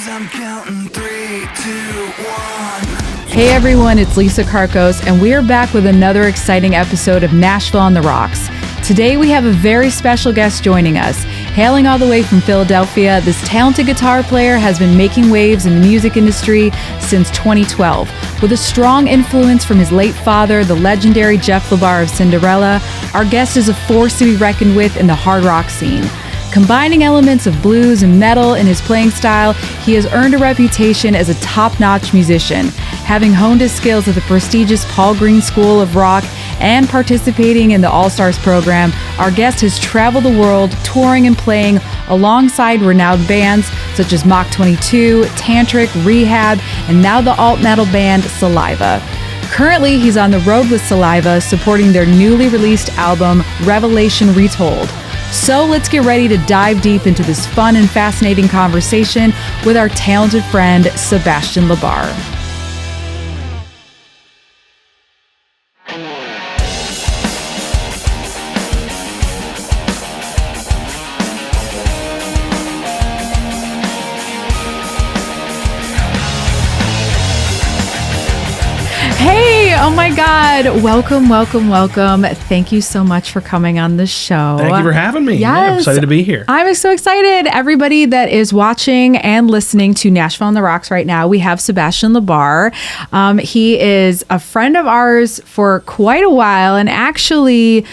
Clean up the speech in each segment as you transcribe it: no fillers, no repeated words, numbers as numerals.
I'm counting 3, 2, 1. Hey everyone, it's Lisa Karkos, and we are back with another exciting episode of Nashville on the Rocks. Today we have a very special guest joining us. Hailing all the way from Philadelphia, this talented guitar player has been making waves in the music industry since 2012. With a strong influence from his late father, the legendary Jeff Labar of Cinderella, our guest is a force to be reckoned with in the hard rock scene. Combining elements of blues and metal in his playing style, he has earned a reputation as a top-notch musician. Having honed his skills at the prestigious Paul Green School of Rock and participating in the All-Stars program, our guest has traveled the world touring and playing alongside renowned bands such as Mach22, Tantric, Rehab, and now the alt-metal band Saliva. Currently, he's on the road with Saliva, supporting their newly released album, Revelation Retold. So let's get ready to dive deep into this fun and fascinating conversation with our talented friend, Sebastian Labar. Oh my God. Welcome. Thank you so much for coming on the show. Thank you for having me. Yes. Yeah, I'm excited to be here. I'm so excited. Everybody that is watching and listening to Nashville on the Rocks right now, we have Sebastian Labar. He is a friend of ours for quite a while, and actually,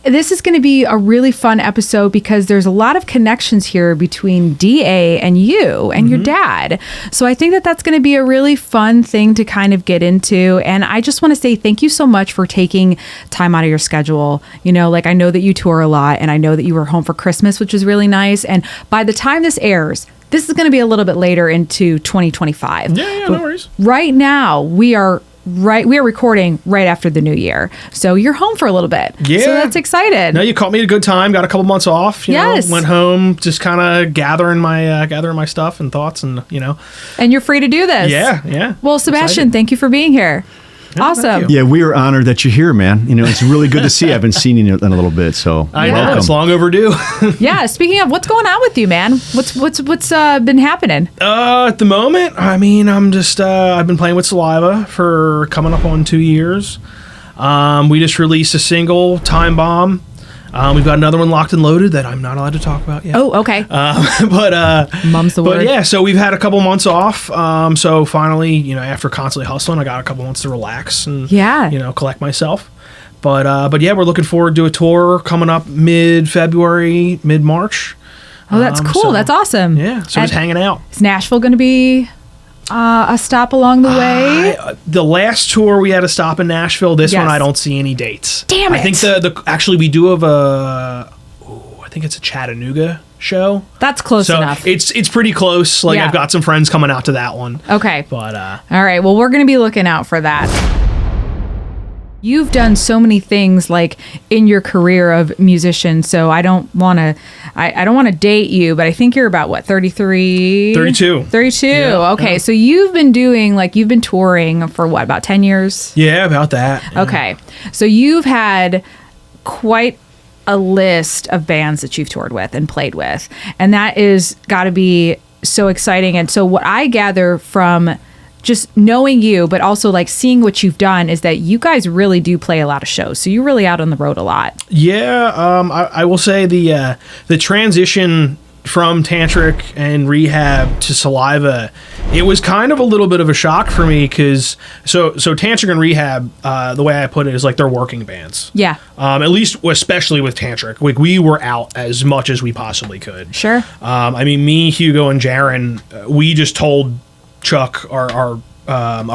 this is going to be a really fun episode because there's a lot of connections here between DA and you and your dad. So I think that that's going to be a really fun thing to kind of get into. And I just want to say thank you so much for taking time out of your schedule. You know, like I know that you tour a lot, and I know that you were home for Christmas, which is really nice. And by the time this airs, this is going to be a little bit later into 2025. Yeah, no worries. Right now, we are recording right after the new year. So you're home for a little bit. Yeah. So that's excited. No, you caught me at a good time. Got a couple months off. You know, went home, just kind of gathering my stuff and thoughts, and And you're free to do this. Yeah. Well, Sebastian, thank you for being here. Yeah, awesome. Yeah, we are honored that you're here, man. You know, it's really good to see you. I haven't seen you in a little bit, so I know welcome. it's long overdue. Yeah. Speaking of, what's going on with you, man? What's been happening? At the moment, I mean, I'm just I've been playing with Saliva for coming up on 2 years. We just released a single, Time Bomb. We've got another one locked and loaded that I'm not allowed to talk about yet. Oh, okay. Mum's the word. But yeah, so we've had a couple months off. So finally, after constantly hustling, I got a couple months to relax and collect myself. But yeah, we're looking forward to a tour coming up mid-February, mid-March. Oh, that's cool. So, that's awesome. Yeah, so just hanging out. Is Nashville going to be a stop along the way? The last tour we had a stop in Nashville. This Yes. one I don't see any dates. Damn it. I think actually we do have I think it's a Chattanooga show. That's close enough. It's pretty close. Like Yeah. I've got some friends coming out to that one. Okay. But all right. Well, we're going to be looking out for that. You've done so many things like in your career of musician, so I don't want to date you, but I think you're about what, 33? 32. 32. Yeah, Okay. yeah. So you've been touring for what, about 10 years? Yeah, about that. Yeah. Okay. So you've had quite a list of bands that you've toured with and played with, and that is got to be so exciting. And so what I gather from just knowing you, but also like seeing what you've done, is that you guys really do play a lot of shows. So you're really out on the road a lot. Yeah, I will say the transition from Tantric and Rehab to Saliva, it was kind of a little bit of a shock for me because so Tantric and Rehab, the way I put it is like they're working bands. Yeah. At least, especially with Tantric, like we were out as much as we possibly could. Sure. I mean, me, Hugo, and Jaron, we just told Chuck, our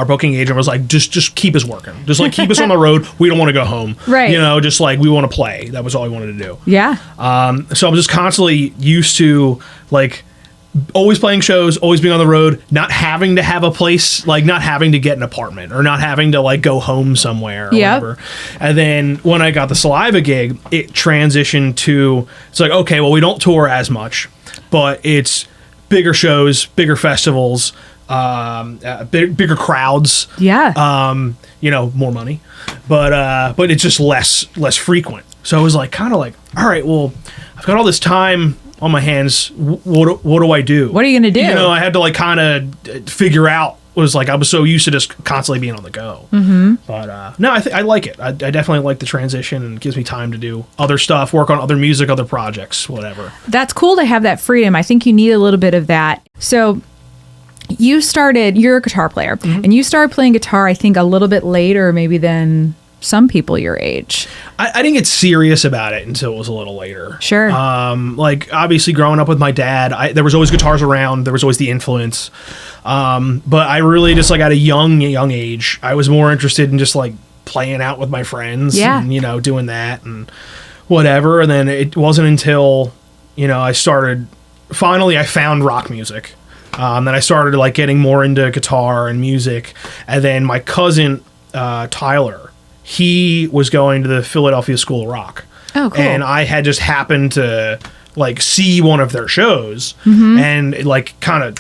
booking agent, was like, just keep us working. Just like keep us on the road. We don't want to go home. Right. Just like we want to play. That was all we wanted to do. Yeah. So I'm just constantly used to like always playing shows, always being on the road, not having to have a place, like not having to get an apartment or not having to like go home somewhere or whatever. And then when I got the Saliva gig, it transitioned to, it's like, okay, well, we don't tour as much, but it's bigger shows, bigger festivals, bigger crowds. Yeah. More money, but it's just less frequent. So I was like, kind of like, all right, well, I've got all this time on my hands. What do I do? What are you going to do? You know, I had to like kind of figure out. Was like I was so used to just constantly being on the go. Mm-hmm. But no, I like it. I definitely like the transition, and it gives me time to do other stuff, work on other music, other projects, whatever. That's cool to have that freedom. I think you need a little bit of that. So you're a guitar player, and you started playing guitar, I think, a little bit later maybe than some people your age. I didn't get serious about it until it was a little later. Sure. Like obviously growing up with my dad, there was always guitars around. There was always the influence. But I really just like at a young age, I was more interested in just like playing out with my friends and, you know, doing that and whatever. And then it wasn't until, you know, I found rock music. Then I started like getting more into guitar and music. And then my cousin, Tyler, he was going to the Philadelphia School of Rock. Oh, cool. And I had just happened to like see one of their shows and it like kind of,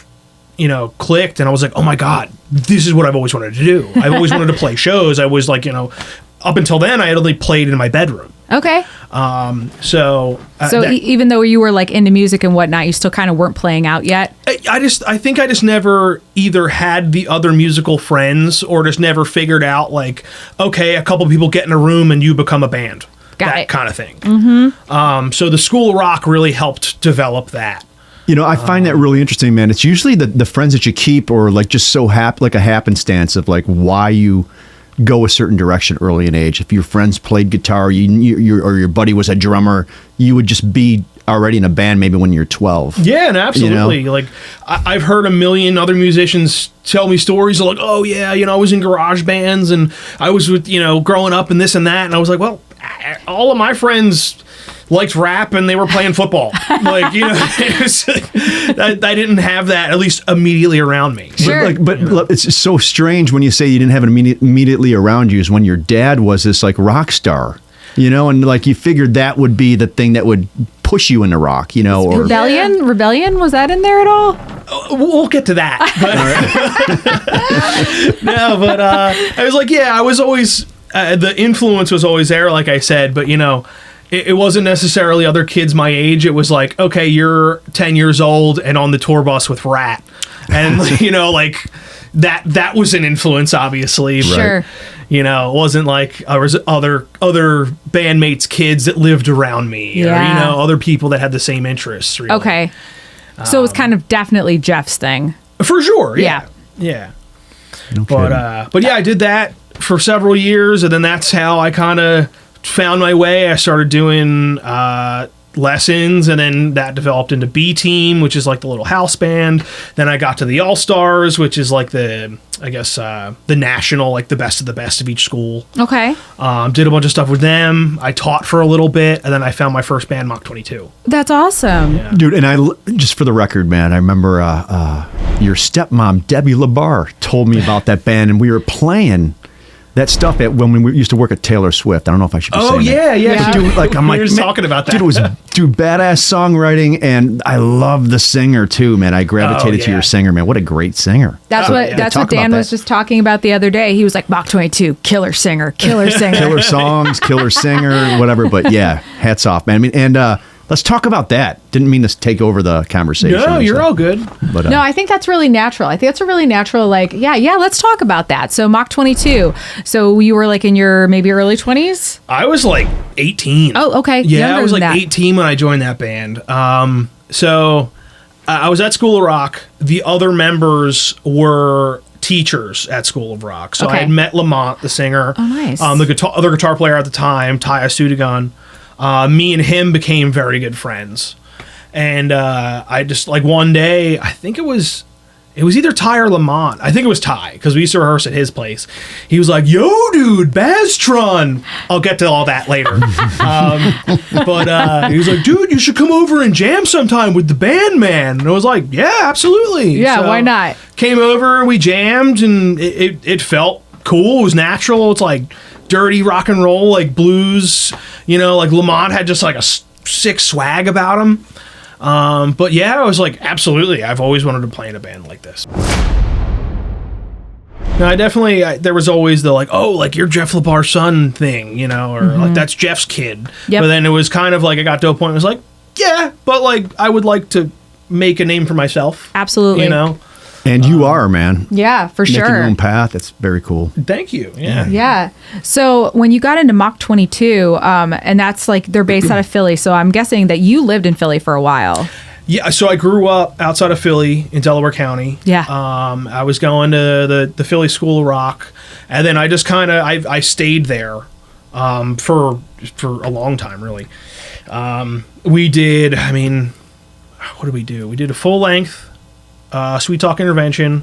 you know, clicked, and I was like, oh my God, this is what I've always wanted to do. I've always wanted to play shows. I was like, you know, up until then I had only played in my bedroom. Okay. So even though you were like into music and whatnot, you still kind of weren't playing out yet? I think I just never either had the other musical friends or just never figured out like, okay, a couple people get in a room and you become a band. Got it. Kind of thing. Mm-hmm. So the School of Rock really helped develop that. You know, I find that really interesting, man. It's usually the friends that you keep or like just so like a happenstance of like why you go a certain direction early in age. If your friends played guitar, or your buddy was a drummer, you would just be already in a band maybe when you're 12. Yeah, and absolutely. You know? Like I've heard a million other musicians tell me stories of like, oh yeah, you know, I was in garage bands and I was with, you know, growing up and this and that, and I was like, well, all of my friends liked rap and they were playing football. Like, you know, I didn't have that at least immediately around me. Sure. But it's so strange when you say you didn't have it immediately around you is when your dad was this like rock star, you know, and like you figured that would be the thing that would push you into rock, you know, or Rebellion, was that in there at all? We'll get to that. But no, but I was like, yeah, I was always the influence was always there, like I said, but you know, it wasn't necessarily other kids my age. It was like, okay, you're 10 years old and on the tour bus with Rat. And, you know, like that was an influence, obviously. But, sure. you know, it wasn't like there was other bandmates' kids that lived around me. Yeah. Or, you know, other people that had the same interests. Really. Okay. So it was kind of definitely Jeff's thing. For sure. Yeah. But yeah, I did that for several years. And then that's how I kind of found my way. I started doing lessons, and then that developed into B Team, which is like the little house band. Then I got to the All Stars, which is like the national, like the best of each school. Okay. Did a bunch of stuff with them. I taught for a little bit, and then I found my first band, Mach22. That's awesome. Yeah. Dude, and just for the record, man, I remember your stepmom, Debbie Labar, told me about that band, and we were playing that stuff when we used to work at Taylor Swift. I don't know if I should be saying that. Yeah. Dude, like, I'm we like, were just talking about that. Dude, it was badass songwriting, and I love the singer too, man. I gravitated to your singer, man. What a great singer. That's what Dan was just talking about the other day. He was like, Mach22, killer singer. Killer songs, killer singer, whatever. But yeah, hats off, man. I mean, and let's talk about that. Didn't mean to take over the conversation. No, you're all good. But, no, I think that's really natural. I think that's a really natural, like, yeah, let's talk about that. So Mach22. So you were like in your maybe early 20s? I was like 18. Oh, okay. Yeah, I was like 18 when I joined that band. So I was at School of Rock. The other members were teachers at School of Rock. So I had met Lamont, the singer. Oh, nice. The other guitar player at the time, Taya Sudagon. Me and him became very good friends. And I just, like, one day, I think it was either Ty or Lamont. I think it was Ty, because we used to rehearse at his place. He was like, yo, dude, Baztron. I'll get to all that later. But he was like, dude, you should come over and jam sometime with the band, man. And I was like, yeah, absolutely. Yeah, so why not? Came over, we jammed, and it felt cool. It was natural. It's like dirty rock and roll, like blues. You know, like Lamont had just like a sick swag about him. But yeah, I was like, absolutely, I've always wanted to play in a band like this. No, I definitely, there was always the like, oh, like you're Jeff Labar's son thing, you know, or like that's Jeff's kid. Yep. But then it was kind of like, I got to a point, it was like, Yeah, but like I would like to make a name for myself. Absolutely. You know? And you are, man. Yeah, for Making sure. your own path. That's very cool. Thank you. Yeah. Yeah. So when you got into Mach22, and that's like they're based out of Philly, so I'm guessing that you lived in Philly for a while. Yeah, so I grew up outside of Philly in Delaware County. Yeah. I was going to the Philly School of Rock, and then I just kind of I stayed there for a long time, really. We did, I mean, what did we do? We did a full length Sweet Talk Intervention,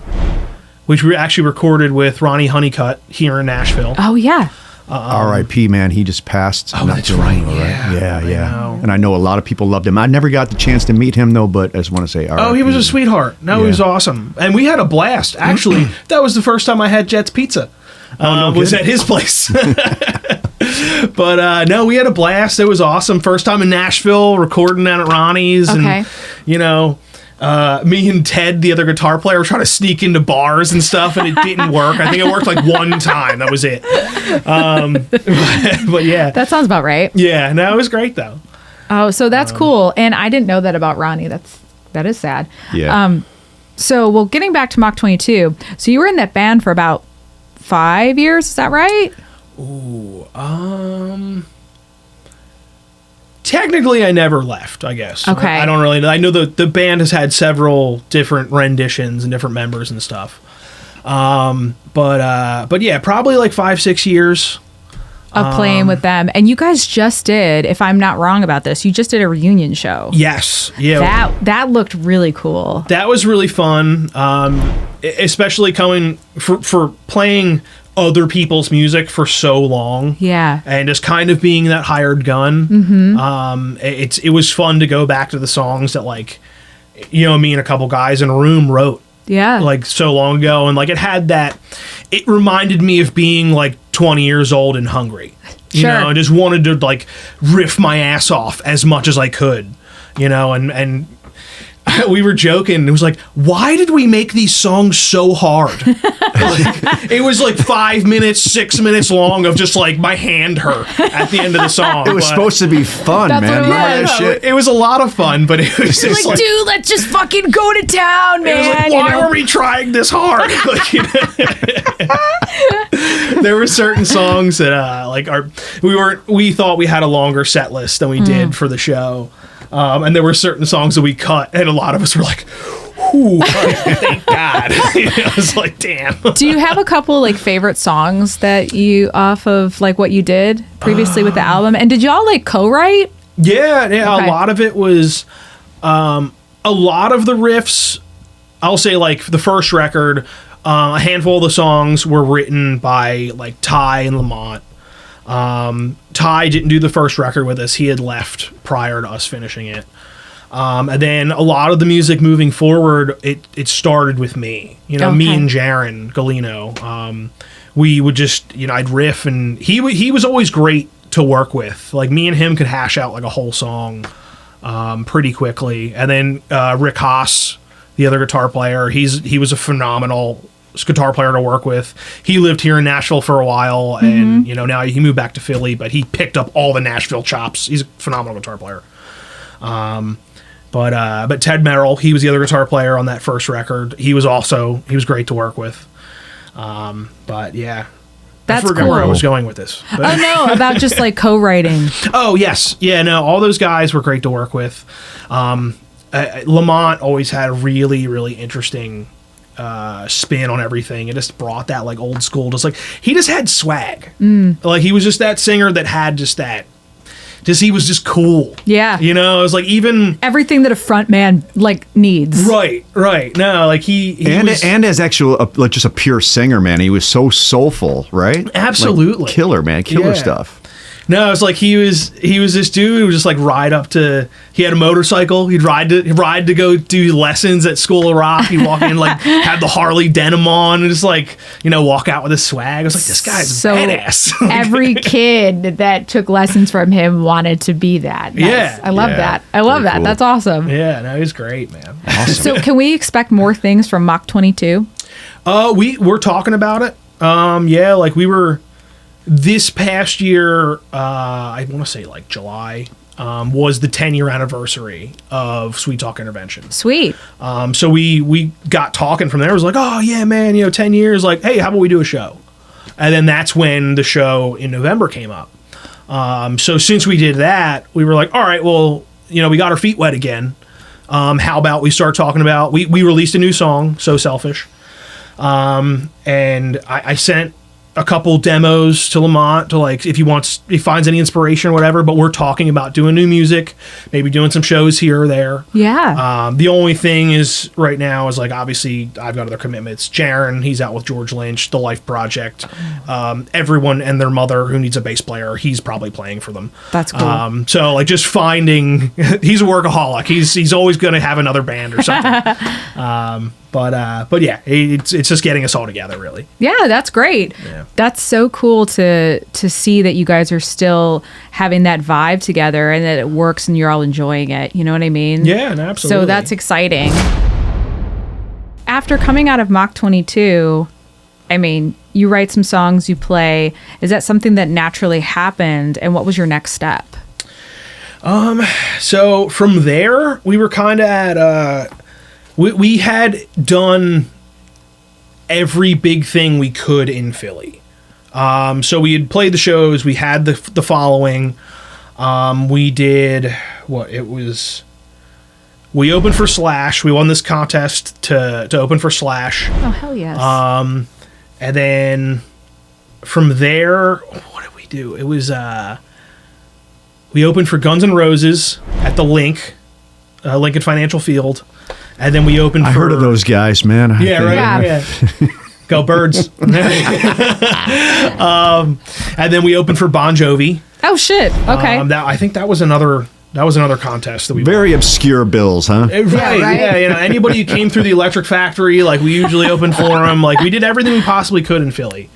which we actually recorded with Ronnie Honeycutt here in Nashville. Oh yeah. R.I.P. Man, he just passed. Oh, that's right. Yeah, Yeah. And I know a lot of people loved him. I never got the chance to meet him though, but I just want to say, Oh, he was a sweetheart. No, he was awesome, and we had a blast. Actually, that was the first time I had Jet's Pizza. Was at his place. But no, we had a blast. It was awesome. First time in Nashville, recording down at Ronnie's, and you know. Me and Ted, the other guitar player, were trying to sneak into bars and stuff, and it didn't work. I think it worked like one time. That was it. But yeah. That sounds about right. Yeah, no, it was great though. Oh, so that's cool. And I didn't know that about Ronnie. That is sad. Yeah. So, well, getting back to Mach22. So you were in that band for about 5 years, is that right? Ooh, technically, I never left, I guess. Okay. I don't really know. I know the band has had several different renditions and different members and stuff. But yeah, probably like 5-6 years. Of playing with them. And you guys just did, if I'm not wrong about this, you just did a reunion show. Yes. Yeah. That looked really cool. That was really fun. Especially coming for playing other people's music for so long. Yeah. And just kind of being that hired gun. Mm-hmm. It was fun to go back to the songs that, like, you know, me and a couple guys in a room wrote. Yeah. Like so long ago. And like it reminded me of being like 20 years old and hungry. You know, I just wanted to like riff my ass off as much as I could, you know, and we were joking. It was like, why did we make these songs so hard? Like, it was like 5 minutes, 6 minutes long of just like my hand hurt at the end of the song. It was supposed to be fun, That's man. what it Remember was. that shit? It was a lot of fun, but it was just like, dude, let's just fucking go to town, man. It was like, why are we trying this hard? Like, you know, there were certain songs that like we thought we had a longer set list than we did for the show. And there were certain songs that we cut, and a lot of us were like, "Ooh, thank God!" You know, I was like, "Damn." Do you have a couple like favorite songs that you off of like what you did previously with the album? And did y'all like co-write? Yeah. Okay. A lot of it was, a lot of the riffs. I'll say like the first record, a handful of the songs were written by like Ty and Lamont. Ty didn't do the first record with us. He had left prior to us finishing it. And then a lot of the music moving forward, it started with me. You know, me and Jaron Galino. We would just, you know, I'd riff, and he was always great to work with. Like, me and him could hash out like a whole song pretty quickly. And then Rick Haas, the other guitar player, he was a phenomenal guitar player to work with. He lived here in Nashville for a while, and you know, now he moved back to Philly, but he picked up all the Nashville chops. He's a phenomenal guitar player. But Ted Merrill, he was the other guitar player on that first record. He was great to work with. But yeah, That's I forgot cool. where I was going with this. But. Oh no, about just like co-writing. Oh yes, yeah, no, all those guys were great to work with. Lamont always had a really, really interesting spin on everything. It just brought that like old school, just like he just had swag. Like he was just that singer that had just that. Just he was just cool. Yeah. You know, it was like even everything that a front man like needs. Right. No, like he was, and as actual like just a pure singer, man. He was so soulful, right? Absolutely. Like, killer, man. Killer stuff. No, it was like he was this dude who would just like ride up to. He had a motorcycle. He'd ride to go do lessons at School of Rock. He'd walk in like had the Harley denim on and just like, you know, walk out with his swag. I was like, this guy's badass. Every kid that took lessons from him wanted to be that. Yeah. I love that. I love that. Cool. That's awesome. Yeah, no, he's great, man. Awesome. So can we expect more things from Mach22? We're talking about it. Yeah, like we were this past year. I want to say like July. was the 10-year anniversary of Sweet Talk Intervention. Sweet. So we got talking from there. It was like, oh yeah, man, 10 years. Like, hey, how about we do a show? And then that's when the show in November came up. So since we did that, we were like, all right, well, we got our feet wet again. How about we start talking about, we released a new song, So Selfish. And I sent a couple demos to Lamont to, like, if he finds any inspiration or whatever, but we're talking about doing new music, maybe doing some shows here or there. Yeah. The only thing is right now is, like, obviously I've got other commitments. Jaron, he's out with George Lynch, The Life Project. Everyone and their mother who needs a bass player, he's probably playing for them. That's cool. So, like, just finding, he's a workaholic. He's always going to have another band or something. But yeah, it's just getting us all together, really. Yeah, that's great. Yeah. That's so cool to see that you guys are still having that vibe together and that it works and you're all enjoying it. You know what I mean? Yeah, no, absolutely. So that's exciting. After coming out of Mach22, I mean, you write some songs, you play. Is that something that naturally happened? And what was your next step? So from there, we were kind of at... We had done every big thing we could in Philly. So we had played the shows. We had the following. We did we opened for Slash. We won this contest to open for Slash. Oh, hell yes. And then from there, what did we do? It was we opened for Guns N' Roses at the Lincoln Financial Field. And then we opened I heard of those guys, man. Yeah, right. Yeah. Go Birds. And then we opened for Bon Jovi. Oh shit. Okay. I think that was another contest that we Very obscure bills, huh? Right. Yeah, anybody who came through the Electric Factory, like, we usually opened for them. Like, we did everything we possibly could in Philly.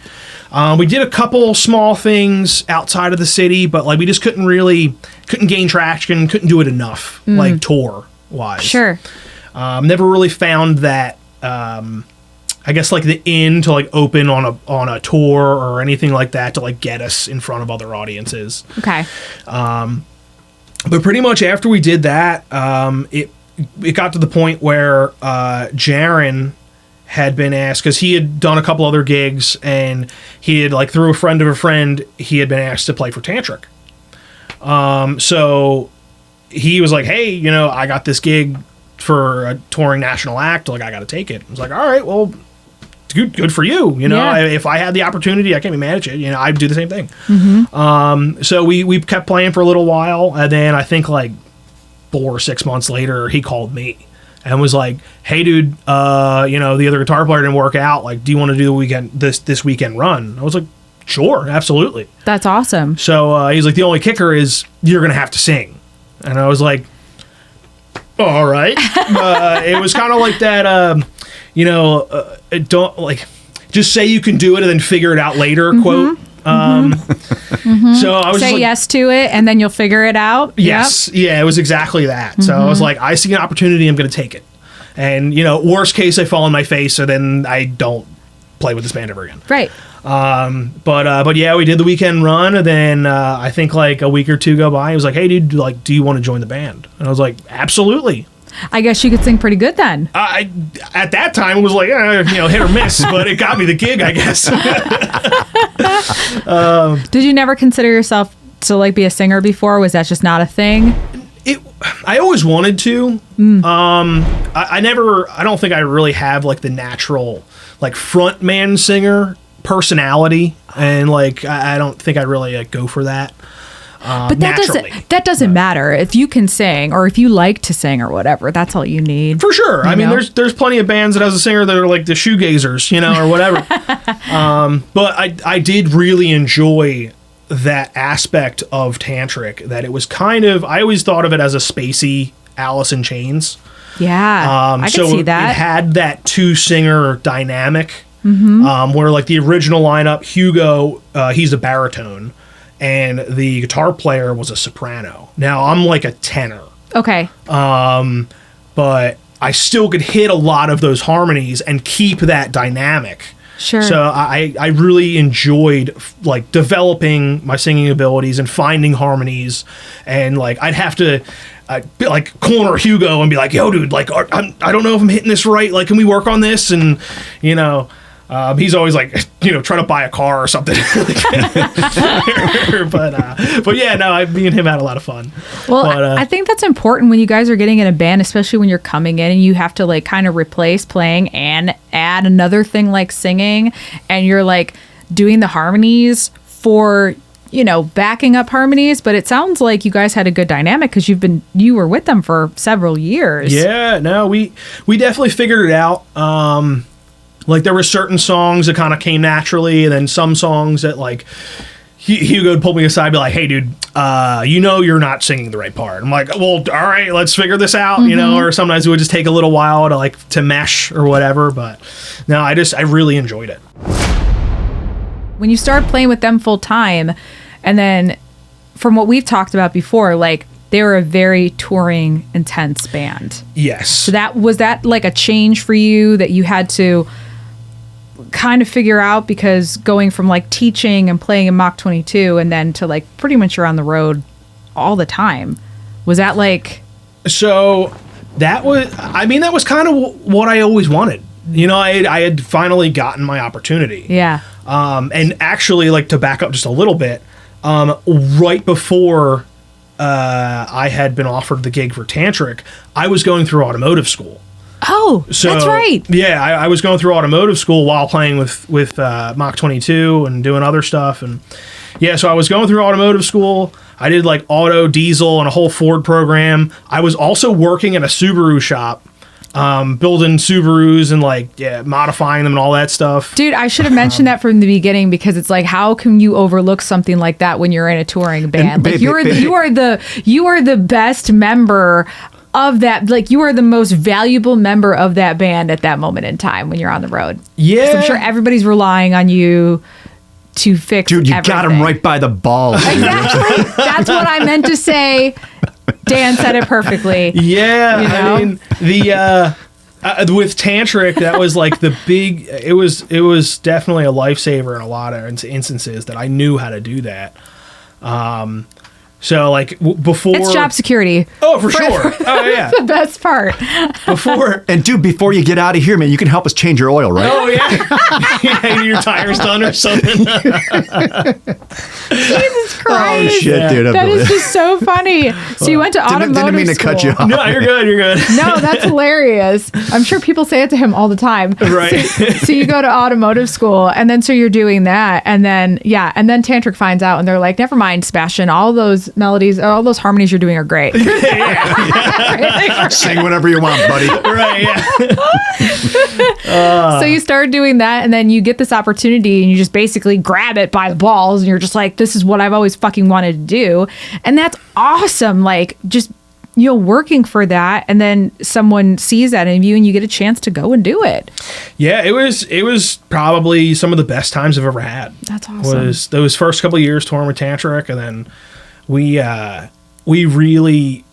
We did a couple small things outside of the city, but, like, we just couldn't gain traction, couldn't do it enough, like, tour wise. Sure. Never really found that, I guess, like, the in to, like, open on a tour or anything like that to, like, get us in front of other audiences. Okay. But pretty much after we did that, it got to the point where Jaron had been asked, because he had done a couple other gigs, and he had, like, through a friend of a friend, he had been asked to play for Tantric. So he was like, hey, I got this gig for a touring national act, like, I got to take it. I was like, all right, well, good for you. Yeah. If I had the opportunity, I can't be mad at you. I'd do the same ththing. Mm-hmm. So we kept playing for a little while, and then I think, like, 4 or 6 months later, he called me and was like, hey, dude, the other guitar player didn't work out. Like, do you want to do this weekend run? I was like, sure, absolutely. That's awesome. So he's like, the only kicker is you're going to have to sing. And I was like, all right. It was kind of like that, don't, like, just say you can do it and then figure it out later, quote. So I was say like, yes to it and then you'll figure it out. Yes. Yep. Yeah, it was exactly that. So I was like, I see an opportunity, I'm going to take it. And, worst case, I fall on my face, so then I don't play with this band ever again. Right. But yeah, we did the weekend run, and then I think, like, a week or two go by. He was like, hey, dude, like, do you want to join the band? And I was like, absolutely. I guess you could sing pretty good then. At that time, it was like, hit or miss, but it got me the gig, I guess. Did you never consider yourself to, like, be a singer before? Was that just not a thing? I always wanted to. I don't think I really have, like, the natural, like, front man singer personality, and, like, I don't think I really, like, go for that. But that doesn't matter if you can sing or if you like to sing or whatever. That's all you need. For sure. I mean, there's plenty of bands that has a singer that are like the shoegazers, or whatever. But I did really enjoy that aspect of Tantric, that it was kind of, I always thought of it as a spacey Alice in Chains. Yeah, I can see that. It had that two-singer dynamic, where, like, the original lineup, Hugo, he's a baritone, and the guitar player was a soprano. Now, I'm like a tenor. Okay. But I still could hit a lot of those harmonies and keep that dynamic. Sure. So I really enjoyed like developing my singing abilities and finding harmonies, and like I'd have to be like corner Hugo and be like, yo dude, like I don't know if I'm hitting this right, like can we work on this? And you know, he's always like, you know, trying to buy a car or something. But yeah, no, me and him had a lot of fun. Well, I think that's important when you guys are getting in a band, especially when you're coming in and you have to like kind of replace playing and add another thing like singing, and you're like doing the harmonies for, you know, backing up harmonies. But it sounds like you guys had a good dynamic because you were with them for several years. Yeah, no, we definitely figured it out. Like there were certain songs that kind of came naturally, and then some songs that like Hugo would pull me aside and be like, hey dude, you know you're not singing the right part. I'm like, well, all right, let's figure this out, you know, or sometimes it would just take a little while to mesh or whatever. But no, I really enjoyed it. When you started playing with them full time, and then from what we've talked about before, like they were a very touring, intense band. Yes. So was that like a change for you that you had to kind of figure out, because going from like teaching and playing in Mach22 and then to like pretty much you're on the road all the time, was that like... So that was kind of what I always wanted. You know, I had finally gotten my opportunity. Yeah. And actually, like, to back up just a little bit, right before I had been offered the gig for Tantric, I was going through automotive school. Oh, so, that's right. Yeah, I was going through automotive school while playing with Mach22 and doing other stuff. And yeah, so I was going through automotive school. I did like auto, diesel, and a whole Ford program. I was also working at a Subaru shop, building Subarus and like, yeah, modifying them and all that stuff. Dude, I should have mentioned that from the beginning, because it's like, how can you overlook something like that when you're in a touring band? Like you are the best member of that. Like you are the most valuable member of that band at that moment in time when you're on the road. Yeah. So I'm sure everybody's relying on you to fix Dude, you everything. got him right by the balls. Exactly. That's what I meant to say. Dan said it perfectly. Yeah, you know? I mean the with Tantric, that was like the big. It was definitely a lifesaver in a lot of instances that I knew how to do that. So like before, it's job security. Oh, for sure. Oh yeah, the best part. Before you get out of here, man, you can help us change your oil, right? Oh yeah, yeah, your tires done or something. Jesus Christ! Oh shit, dude! That is just so funny. So you went to automotive Didn't mean to school. cut you off. No, you're good. You're good. No, that's hilarious. I'm sure people say it to him all the time. Right. So you go to automotive school, and then so you're doing that, and then Tantric finds out, and they're like, "Never mind, Sebastian. All those melodies, all those harmonies you're doing are great." Yeah. Sing whatever you want, buddy. Right. Yeah. So you start doing that, and then you get this opportunity, and you just basically grab it by the balls, and you're just like, "This is what I've always fucking wanted to do," and that's awesome. Like just, you know, working for that, and then someone sees that in you and you get a chance to go and do it. Yeah, it was probably some of the best times I've ever had. That's awesome. Was those first couple of years touring with Tantric, and then we really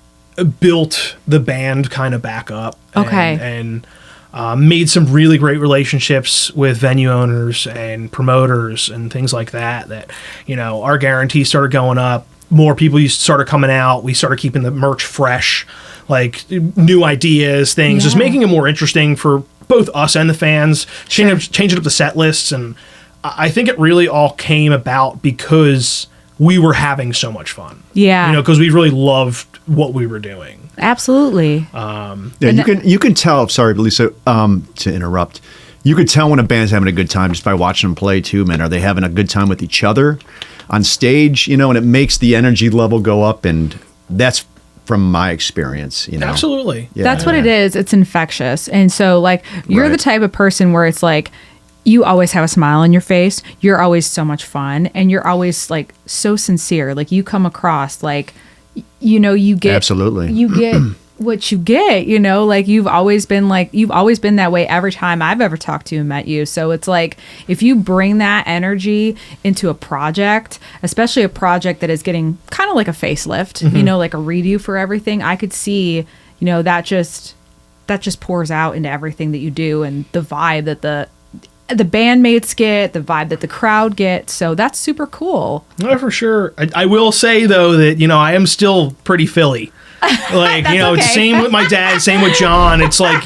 built the band kind of back up. And made some really great relationships with venue owners and promoters and things like that, you know, our guarantees started going up. More people started coming out. We started keeping the merch fresh, like new ideas, things, just making it more interesting for both us and the fans, changing up the set lists. And I think it really all came about because we were having so much fun. Yeah. You know, because we really loved what we were doing. Absolutely. You can tell. Sorry, Lisa, to interrupt. You could tell when a band's having a good time just by watching them play too, man. Are they having a good time with each other on stage? You know, and it makes the energy level go up, and that's from my experience. You know, absolutely. Yeah. That's what it is. It's infectious, and so like you're the type of person where it's like, you always have a smile on your face. You're always so much fun, and you're always like so sincere. Like you come across like, you know, you get absolutely, you get what you get. You know, like you've always been that way every time I've ever talked to you and met you. So it's like if you bring that energy into a project, especially a project that is getting kind of like a facelift, you know, like a redo for everything, I could see, you know, that just pours out into everything that you do, and the vibe that the bandmates get, the vibe that the crowd gets. So that's super cool. Yeah, for sure. I will say though that I am still pretty Philly. Like, okay. Same with my dad, same with John. It's like,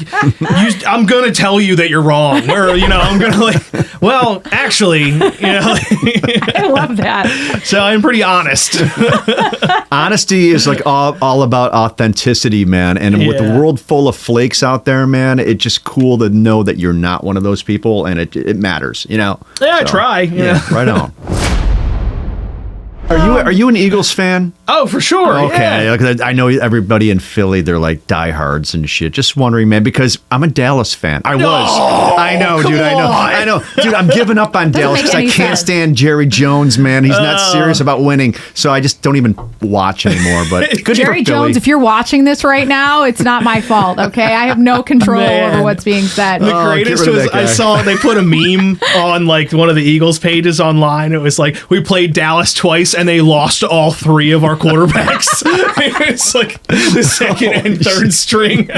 I'm going to tell you that you're wrong. Or, I'm going to well, actually, I love that. So I'm pretty honest. Honesty is like all about authenticity, man. And with the world full of flakes out there, man, it's just cool to know that you're not one of those people, and it matters, Yeah, I try. Yeah, right on. Are you an Eagles fan? Oh, for sure. Okay, Yeah. I know everybody in Philly, they're like diehards and shit. Just wondering, man, because I'm a Dallas fan. I know, dude. I know, dude. I'm giving up on Dallas because I can't stand Jerry Jones, man. He's not serious about winning, so I just don't even watch anymore. But good Jerry for Philly. Jones, if you're watching this right now, it's not my fault. Okay, I have no control over what's being said. The greatest was I saw they put a meme on like one of the Eagles pages online. It was like, we played Dallas twice and they lost all 3 of our quarterbacks. It's like the second and third string.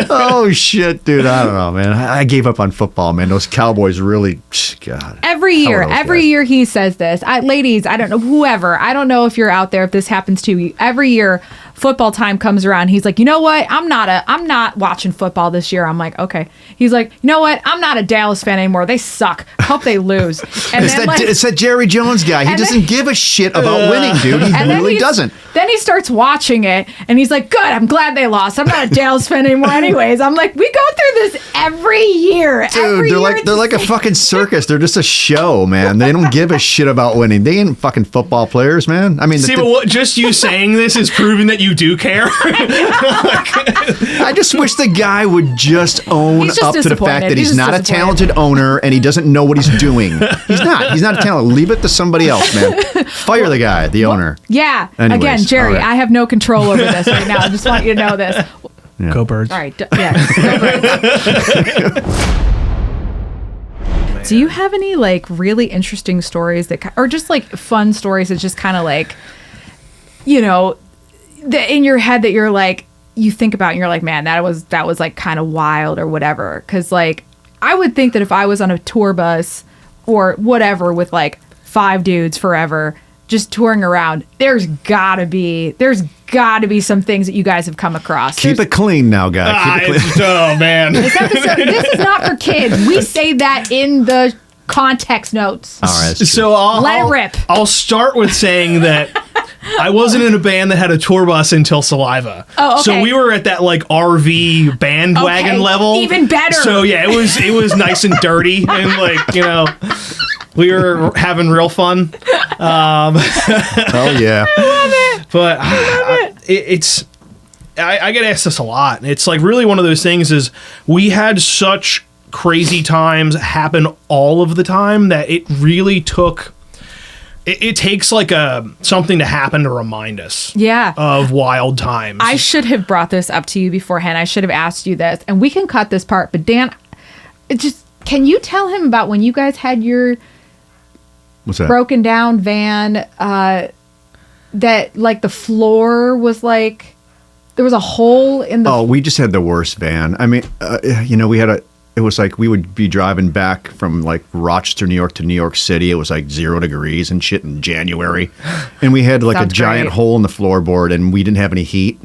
Oh shit, dude! I don't know, man. I gave up on football, man. Those Cowboys really, God. Every year he says this. Ladies, I don't know, whoever. I don't know if you're out there, if this happens to you. Every year, football time comes around. He's like, you know what? I'm not watching football this year. I'm like, okay. He's like, you know what? I'm not a Dallas fan anymore. They suck. Hope they lose. And it's that Jerry Jones guy. He doesn't give a shit about winning, dude. He really doesn't. Then he starts watching it, and he's like, good, I'm glad they lost. I'm not a Dallas fan anymore anyways. I'm like, we go through this every year. Dude, they're like a fucking circus. They're just a show, man. They don't give a shit about winning. They ain't fucking football players, man. I mean, but just you saying this is proving that you do care. I just wish the guy would just own up to the fact that he's not a talented owner and he doesn't know what he's doing. He's not a talent. Leave it to somebody else, man. Fire the guy, the owner. Yeah. Anyways, again, Jerry, right. I have no control over this right now. I just want you to know this. Yeah. Go Birds. All right. Go Birds. Do you have any like really interesting stories or just like fun stories that just kind of like, in your head that you're like, you think about and you're like, man, that was like kind of wild or whatever. Cause like, I would think that if I was on a tour bus or whatever with like 5 dudes forever, just touring around, there's gotta be some things that you guys have come across. Keep it clean now, guy. Keep it clean. Oh man. This is not for kids. We say that in the context notes. All right. So let it rip. I'll start with saying that I wasn't in a band that had a tour bus until Saliva. Oh, okay. So we were at that like RV bandwagon level. Even better. So yeah, it was nice and dirty and like, we were having real fun. Oh yeah. I love it. But I get asked this a lot. It's like really one of those things is we had such crazy times happen all of the time that it really took... It takes like something to happen to remind us of wild times. I should have brought this up to you beforehand. I should have asked you this. And we can cut this part. But Dan, can you tell him about when you guys had your... What's that? Broken down van that like the floor was like there was a hole in the... Oh, we just had the worst van. I mean, it was like we would be driving back from like Rochester, New York to New York City. It was like 0 degrees and shit in January. And we had like a giant hole in the floorboard and we didn't have any heat.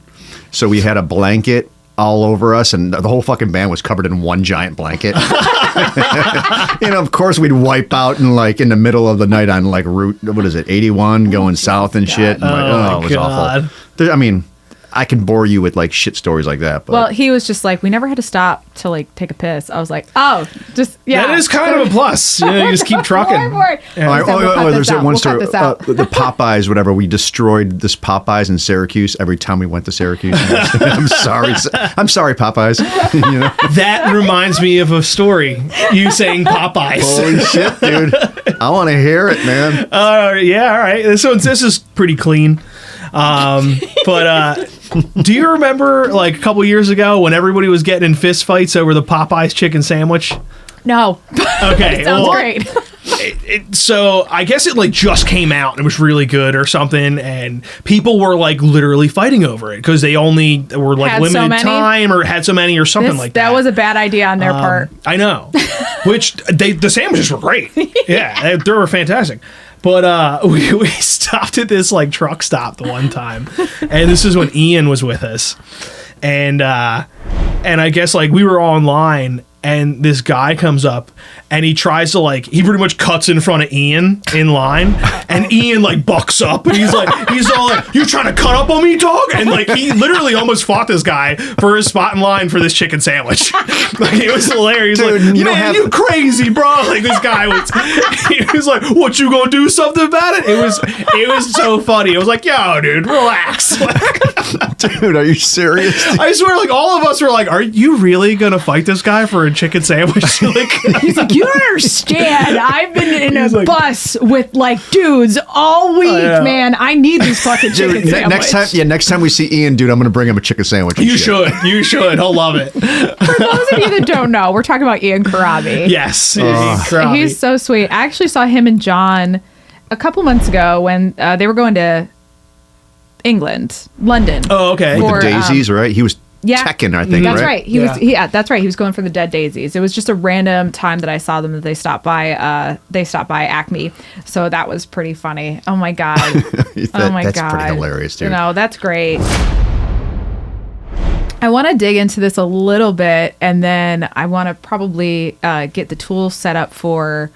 So we had a blanket all over us and the whole fucking van was covered in one giant blanket. Of course we'd wipe out in the middle of the night on like Route, 81 going south and shit. And it was awful. I mean, I can bore you with like shit stories like that. But. Well, he was just like, we never had to stop to like take a piss. I was like, oh, just, yeah. That is kind of a plus. You just keep trucking. There's that one story. The Popeyes, whatever. We destroyed this Popeyes in Syracuse every time we went to Syracuse. I'm sorry, Popeyes. That reminds me of a story. You saying Popeyes. Holy shit, dude. I want to hear it, man. Yeah, all right. This is pretty clean. But do you remember like a couple years ago when everybody was getting in fist fights over the Popeyes chicken sandwich? No. Okay. Sounds great. So I guess it like just came out and it was really good or something, and people were like literally fighting over it because they only were like Had so limited many? time or had so many or something like that. That was a bad idea on their part. I know. Which the sandwiches were great. Yeah, they were fantastic. But we stopped at this like truck stop the one time, and this is when Ian was with us, and I guess like we were all in line, and this guy comes up and he tries to like, he pretty much cuts in front of Ian in line, and Ian like bucks up and he's all like, you trying to cut up on me, dog? And like he literally almost fought this guy for his spot in line for this chicken sandwich. Like it was hilarious. Dude, like, you you crazy, bro. Like this guy was, he was like, what, you gonna do something about it? It was so funny. It was like, yo, dude, relax. Dude, are you serious? I swear, like all of us were like, are you really gonna fight this guy for a chicken sandwich? Like, He's like, you don't understand. I've been in a bus with like dudes all week, man. I need this fucking chicken Dude, sandwich. next time we see Ian, dude, I'm gonna bring him a chicken sandwich. you should. He'll love it. For those of you that don't know, we're talking about Ian CORABI. Yes. He's so sweet. I actually saw him and John a couple months ago when they were going to England, London. Oh, okay. With the Daisies, right? He was Tekken, I think. That's right. That's right. He was going for the Dead Daisies. It was just a random time that I saw them that they stopped by. They stopped by Acme, so that was pretty funny. Oh my god. That's pretty hilarious, dude. You know, that's great. I want to dig into this a little bit, and then I want to probably get the tools set up for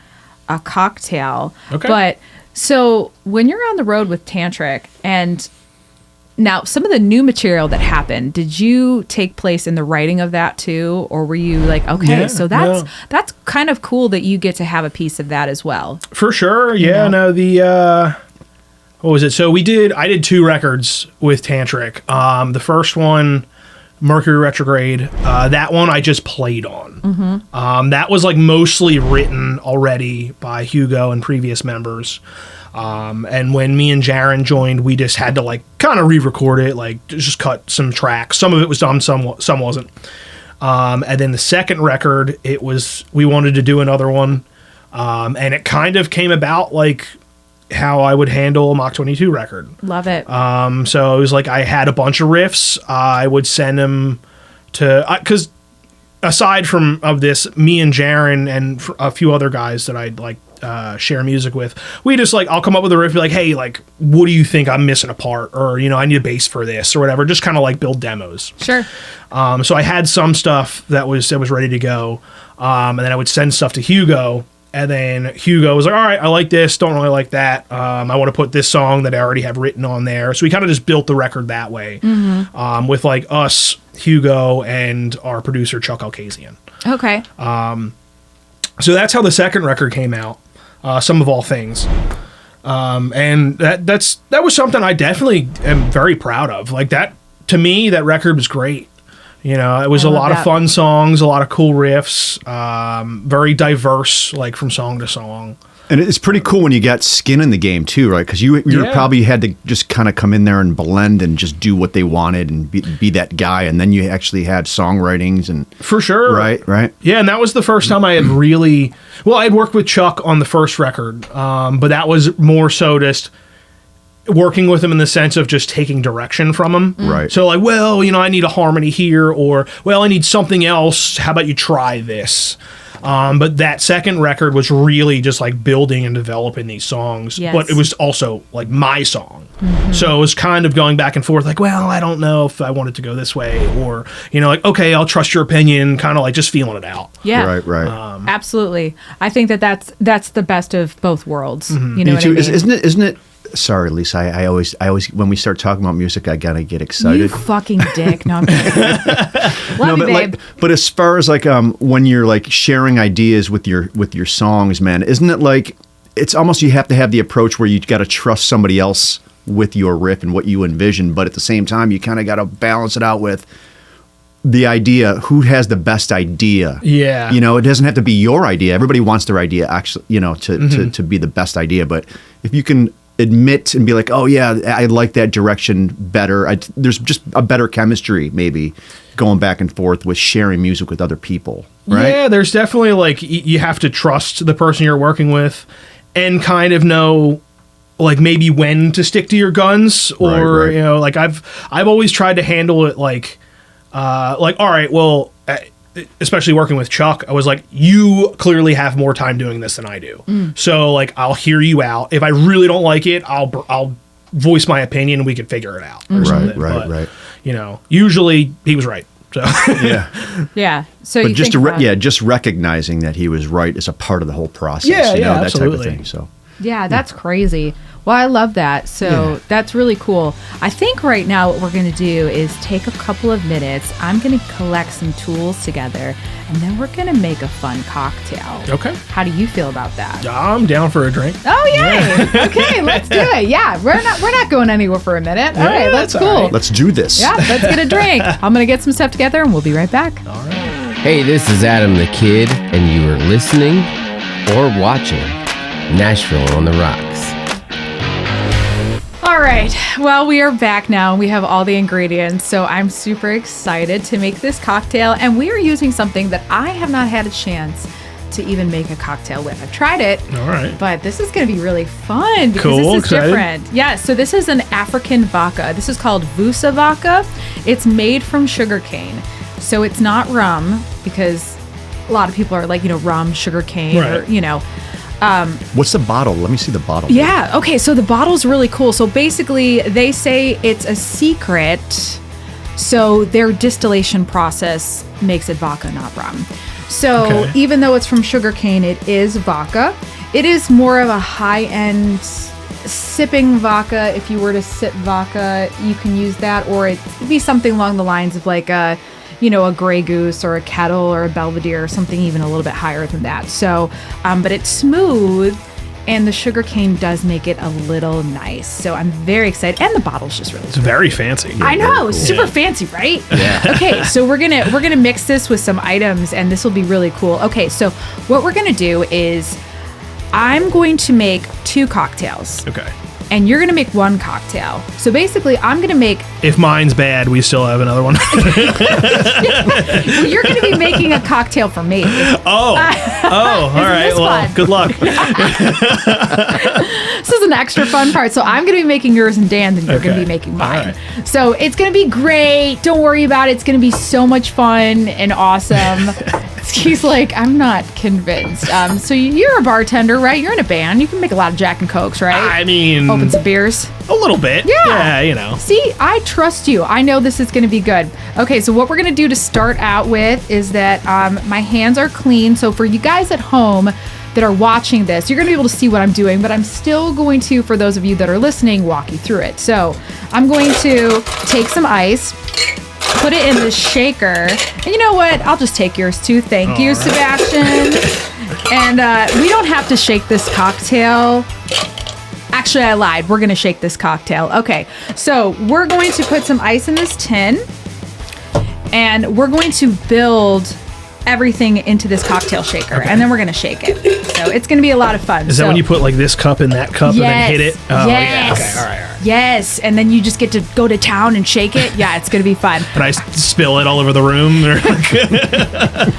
a cocktail. Okay. But so when you're on the road with Tantric, and now some of the new material that happened, did you take place in the writing of that too, or were you like, okay, so that's kind of cool that you get to have a piece of that as well? For sure. Yeah. No, what was it? So I did 2 records with Tantric. The first one, Mercury Retrograde, that one I just played on. That was like mostly written already by Hugo and previous members. And when me and Jaron joined, we just had to like kind of re-record it, like just cut some tracks. Some of it was done, some wasn't. And then the second record, we wanted to do another one. And it kind of came about like how I would handle a Mach22 record. Love it. So it was like I had a bunch of riffs. I would send them to, because aside from this, me and Jaron and a few other guys that I'd like share music with, we just like, I'll come up with a riff, be like, hey, like, what do you think I'm missing a part? Or, you know, I need a bass for this or whatever. Just kind of like build demos. Sure. So I had some stuff that was ready to go. And then I would send stuff to Hugo. And then Hugo was like, all right, I like this, don't really like that. I want to put this song that I already have written on there. So we kind of just built the record that way, with like us, Hugo, and our producer, Chuck Alkazian. Okay. So that's how the second record came out, Some of All Things. And that was something I definitely am very proud of. Like that, to me, that record was great. You know, it was a lot of fun songs, a lot of cool riffs, very diverse, like from song to song. And it's pretty cool when you got skin in the game too, right? Because you probably had to just kind of come in there and blend and just do what they wanted and be that guy. And then you actually had songwritings and for sure, right. Yeah, and that was the first time I had really I'd worked with Chuck on the first record, but that was more so just working with him in the sense of just taking direction from him. Right. So like, well, you know, I need a harmony here, or, well, I need something else. How about you try this? But that second record was really just like building and developing these songs, but it was also like my song. So it was kind of going back and forth like, well, I don't know if I want it to go this way, or, you know, like, okay, I'll trust your opinion, kind of like just feeling it out. Yeah. Right. Absolutely. I think that's the best of both worlds. You know what I mean? Isn't it? Sorry, Lisa. I always, when we start talking about music, I gotta get excited. You fucking dick. No, I'm kidding. Love you, babe. But as far as like when you're like sharing ideas with your songs, man, isn't it like it's almost you have to have the approach where you got to trust somebody else with your riff and what you envision, but at the same time you kind of got to balance it out with the idea. Who has the best idea? Yeah. You know, it doesn't have to be your idea. Everybody wants their idea actually, you know, to be the best idea. But if you can admit and be like, oh yeah, I like that direction better. There's just a better chemistry maybe going back and forth with sharing music with other people. right? Yeah, there's definitely like you have to trust the person you're working with and kind of know like maybe when to stick to your guns or Right. you know, like I've always tried to handle it like all right, well, especially working with Chuck, I was like, you clearly have more time doing this than I do. So like I'll hear you out. If I really don't like it, I'll voice my opinion and we can figure it out or something. But, you know, usually he was right. So Yeah. So But you just think about- just recognizing that he was right is a part of the whole process. Yeah, you know, that absolutely. type of thing. So Yeah, that's crazy. Well, I love that. So that's really cool. I think right now what we're going to do is take a couple of minutes. I'm going to collect some tools together, and then we're going to make a fun cocktail. Okay. How do you feel about that? I'm down for a drink. Oh, yay. Okay, let's do it. Yeah, we're not going anywhere for a minute. All right, that's that's cool. all right. let's do this. Yeah, let's get a drink. I'm going to get some stuff together, and we'll be right back. Hey, this is Adam the Kid, and you are listening or watching Nashville on the Rocks. All right. Well, we are back now. We have all the ingredients. So I'm super excited to make this cocktail. And we are using something that I have not had a chance to even make a cocktail with. I've tried it. All right. But this is going to be really fun because Cool, this is excited. different. Yeah, so this is an African vodka. This is called Vusa vodka. It's made from sugarcane. So it's not rum because a lot of people are like, rum, sugarcane, or, Right. What's the bottle? Let me see the bottle. Yeah. Okay. So the bottle's really cool. So basically, they say it's a secret. So their distillation process makes it vodka, not rum. So Okay. even though it's from sugarcane, it is vodka. It is more of a high-end sipping vodka. If you were to sip vodka, you can use that, or it'd be something along the lines of like a Grey Goose or a Kettle or a Belvedere or something even a little bit higher than that. So, but it's smooth, and the sugarcane does make it a little nice. So I'm very excited, and the bottle's just really It's very fancy. I know, super fancy, right? Yeah. Okay, so we're gonna mix this with some items, and this will be really cool. Okay, so what we're gonna do is I'm going to make 2 cocktails, Okay. and you're gonna make 1 cocktail. So basically, I'm gonna make. If mine's bad, we still have another one. Well, you're gonna be making a cocktail for me. All right. this Well, fun? good luck. This is an extra fun part. So I'm going to be making yours and Dan's, and you're going to Okay. be making mine. All So it's going to be great. Don't worry about it. It's going to be so much fun and awesome. He's like, I'm not convinced. So you're a bartender, right? You're in a band. You can make a lot of Jack and Cokes, right? I mean, Open some beers. a little bit. Yeah. Yeah. See, I trust you. I know this is going to be good. Okay, so what we're going to do to start out with is that my hands are clean. So for you guys at home that are watching this, you're going to be able to see what I'm doing, but I'm still going to, for those of you that are listening, walk you through it. So I'm going to take some ice, put it in the shaker. And you know what? I'll just take yours too. Thank you, Sebastian. And we don't have to shake this cocktail. Actually, I lied. We're going to shake this cocktail. Okay, so we're going to put some ice in this tin, and we're going to build everything into this cocktail shaker, and then we're going to shake it. So it's going to be a lot of fun. Is that when you put like this cup in that cup and then hit it? Oh, yes. yeah. Okay. All right. Yes, and then you just get to go to town and shake it. Yeah, it's going to be fun. And I spill it all over the room.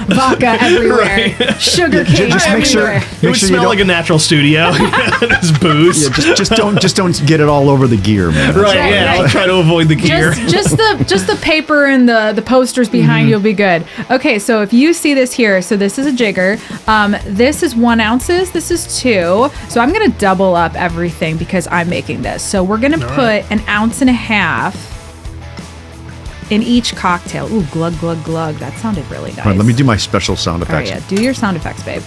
Vodka everywhere. Sugar cane just make sure- everywhere. It would sure you smell don't- like a natural studio. There's booze. Yeah, just don't get it all over the gear, man. Right, Right, yeah. right. I'll try to avoid the gear. Just the paper and the posters behind you'll be good. Okay, so if you see this here, so this is a jigger. This is 1 ounces. This is 2. So I'm gonna double up everything because I'm making this. So we're gonna put 1.5 ounces in each cocktail. Ooh, glug glug glug. That sounded really nice. All right, let me do my special sound All right, effects. yeah, do your sound effects, babe.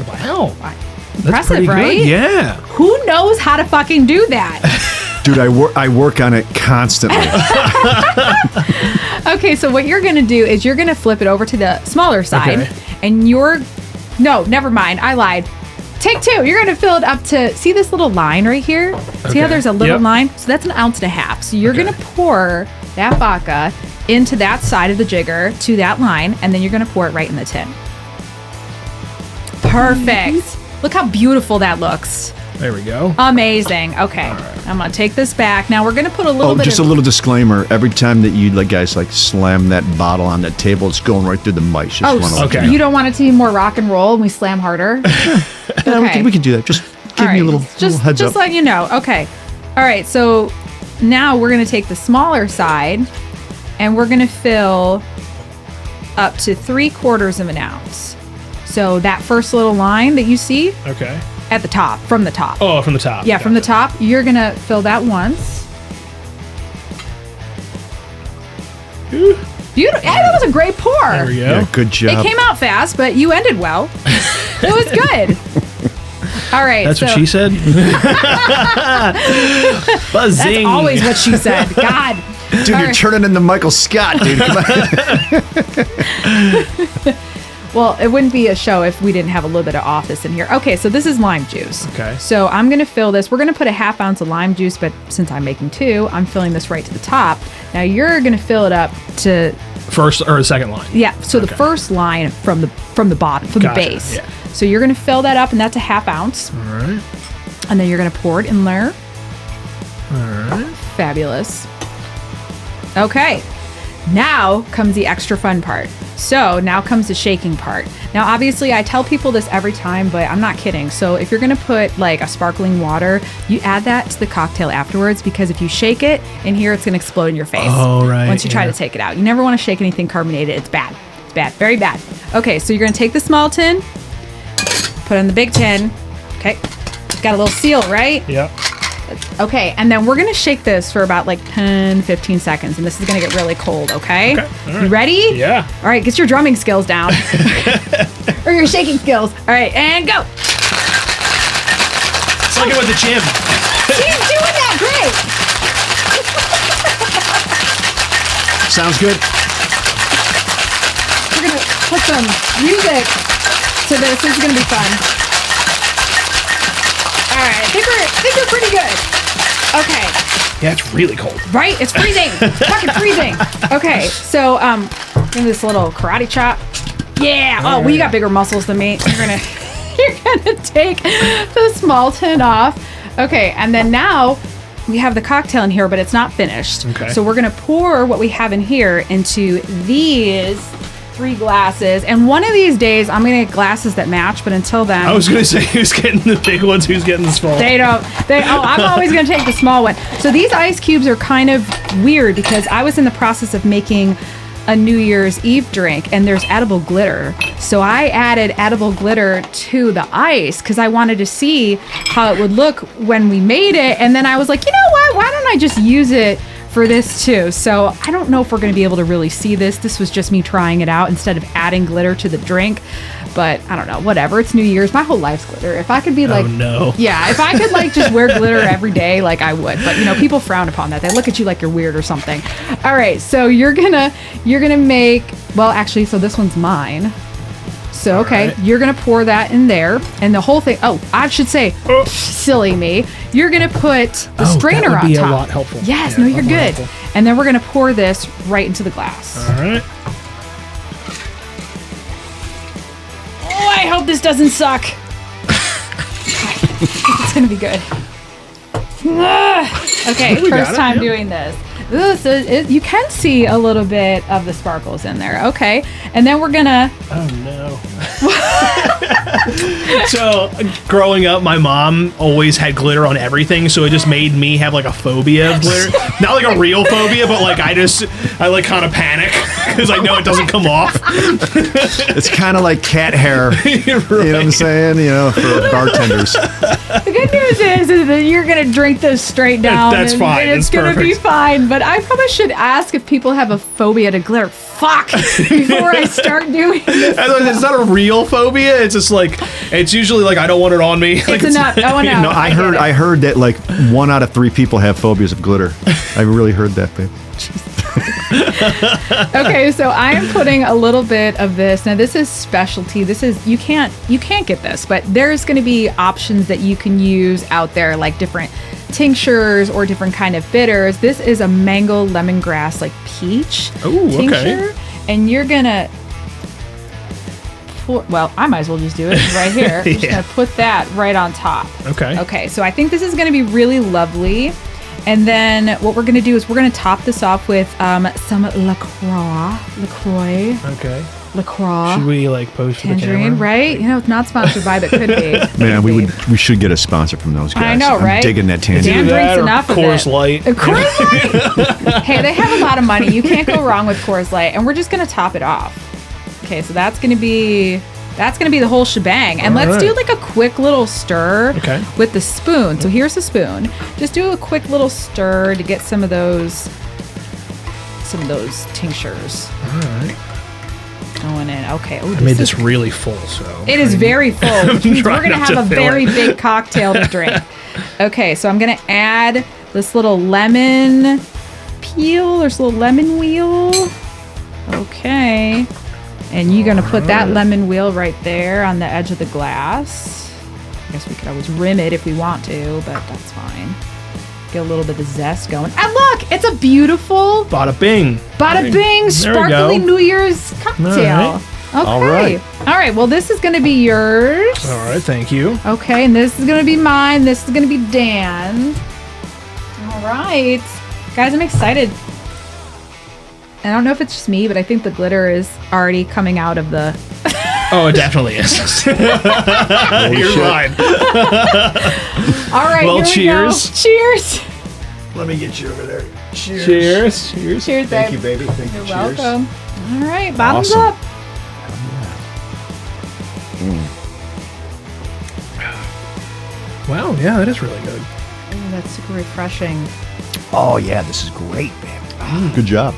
Wow. That's Impressive, pretty good. right? Yeah. Who knows how to fucking do that? Dude, I work on it constantly. Okay, so what you're going to do is you're going to flip it over to the smaller side, Okay. and no, never mind. I lied. Take 2. You're going to fill it up to, see this little line right here? See how Okay. there's a little Yep. line? So that's 1.5 ounces. So you're Okay. going to pour that vodka into that side of the jigger to that line, and then you're going to pour it right in the tin. Perfect. Look how beautiful that looks. There we go. Amazing. Okay. I'm going to take this back. Now we're going to put a little bit just a little disclaimer. Every time that you guys slam that bottle on that table, it's going right through the mic. Okay. You don't want it to be more rock and roll and we slam harder? Okay. We can do that. Just give me a little heads up. Just letting you know. Okay. All right. So now we're going to take the smaller side and we're going to fill up to 3/4 of an ounce. So that first little line that you see Okay. at the top, from the top. Oh, from the top. Yeah, from the top. You're going to fill that once. Beautiful. Yeah, that was a great pour. There we go. Yeah, good job. It came out fast, but you ended well. It was good. All right. That's what she said? Buzzing. That's always what she said. God. Dude, you're turning into Michael Scott, dude. Come on. Well, it wouldn't be a show if we didn't have a little bit of office in here. Okay, so this is lime juice. Okay. So I'm going to fill this. We're going to put a 1/2 ounce of lime juice, but since I'm making 2, I'm filling this right to the top. Now you're going to fill it up to... First or the second line? Yeah, so the first line from the bottom, from Gotcha, the base. yeah. So you're going to fill that up, and that's a 1/2 ounce. All right. And then you're going to pour it in there. All right. Fabulous. Okay. Now comes the extra fun part. So now comes the shaking part. Now, obviously, I tell people this every time, but I'm not kidding. So if you're going to put like a sparkling water, you add that to the cocktail afterwards, because if you shake it in here, it's going to explode in your face. Oh, right. Once you try to take it out. You never want to shake anything carbonated. It's bad. It's bad. Very bad. Okay, so you're going to take the small tin, put it in the big tin. Okay. It's got a little seal, right? Yep. Okay, and then we're going to shake this for about like 10, 15 seconds, and this is going to get really cold, okay? Okay, all right. You ready? Yeah. All right, get your drumming skills down. Or your shaking skills. All right, and go. It's like it with the gym. She's doing that great. Sounds good. We're going to put some music to this. This is going to be fun. All right, I think we're pretty good. Okay. Yeah, it's really cold. Right? It's freezing. It's fucking freezing. Okay, so give me this little karate chop. Yeah. Oh, well, you got bigger muscles than me. You're gonna take the small tin off. Okay, and then now we have the cocktail in here, but it's not finished. Okay. So we're gonna pour what we have in here into these 3 glasses, and one of these days I'm gonna get glasses that match, but until then I was going to say who's getting the big ones, who's getting the small. I'm always gonna take the small one. So these ice cubes are kind of weird because I was in the process of making a New Year's Eve drink, and there's edible glitter. So I added edible glitter to the ice because I wanted to see how it would look when we made it, and then I was like, you know what, why don't I just use it for this too? So I don't know if we're going to be able to really see this. This was just me trying it out instead of adding glitter to the drink. But I don't know, whatever. It's New Year's. My whole life's glitter. If I could be like, oh no. Yeah, if I could like just wear glitter every day, like I would. But you know, people frown upon that. They look at you like you're weird or something. All right, so you're gonna make, well, actually, so this one's mine. So, okay, right. You're going to pour that in there, and the whole thing, oh, I should say, silly me, you're going to put the strainer that would on be top. a lot helpful. Yes, Yeah, no, a you're lot more good. helpful. And then we're going to pour this right into the glass. All right. Oh, I hope this doesn't suck. It's going to be good. Okay, We got first it, time yeah. doing this. Ooh, so you can see a little bit of the sparkles in there. Okay, and then we're gonna. Oh no. So growing up, my mom always had glitter on everything, so it just made me have like a phobia of glitter. Not like a real phobia, but like I like kind of panic because I know it doesn't come off. It's kind of like cat hair. Right. You know what I'm saying? You know, for bartenders. The good news is that you're gonna drink this straight down. That's fine. And it's It's gonna be perfect. fine. But I probably should ask if people have a phobia to glitter. Fuck! Before I start doing this. It's not a real phobia. It's just like it's usually like I don't want it on me. Like, It's enough. Oh no! No, I heard that like 1 out of 3 people have phobias of glitter. I really heard that, babe. Okay, so I am putting a little bit of this. Now this is specialty. This is you can't get this, but there's going to be options that you can use out there, like different tinctures or different kind of bitters. This is a mango lemongrass like peach Ooh, okay. tincture, and you're gonna well, I might as well just do it right here. I'm just going to put that right on top. Okay. Okay, so I think this is going to be really lovely. And then what we're going to do is we're going to top this off with some LaCroix. Okay. LaCroix. Should we like post for the Tangerine, camera? right? You know, it's not sponsored by, but could be. Man, we should get a sponsor from those guys. I know, right? I'm digging that Dan tangerine. drinks enough of Coors it. Light. Coors Light. Hey, they have a lot of money. You can't go wrong with Coors Light, and we're just gonna top it off. Okay, so that's gonna be the whole shebang. And let's do like a quick little stir with the spoon. So here's the spoon. Just do a quick little stir to get some of those tinctures. All right. Going in. Okay. Oh, I made this really full, so it is very full, which means we're gonna have a very it. big cocktail to drink. Okay, so I'm gonna add this little lemon peel, or this little lemon wheel. Okay. And you're going to put that lemon wheel right there on the edge of the glass. I guess we could always rim it if we want to, but that's fine. Get a little bit of zest going. And look, it's a beautiful bada bing. Bada bing, sparkly New Year's cocktail. All Okay. right. All right, well, this is going to be yours. All right, thank you. Okay, and this is going to be mine. This is going to be Dan's. All right. Guys, I'm excited. I don't know if it's just me, but I think the glitter is already coming out of the... Oh, it definitely is. You're right. All right, well, here we go. Cheers. Let me get you over there. Cheers. Cheers. Cheers. Cheers, Thank babe. you, baby. Thank you. You're Cheers. welcome. All right, bottoms Awesome. up. Wow, yeah, that is really good. Ooh, that's super refreshing. Oh, yeah, this is great, baby. Good job.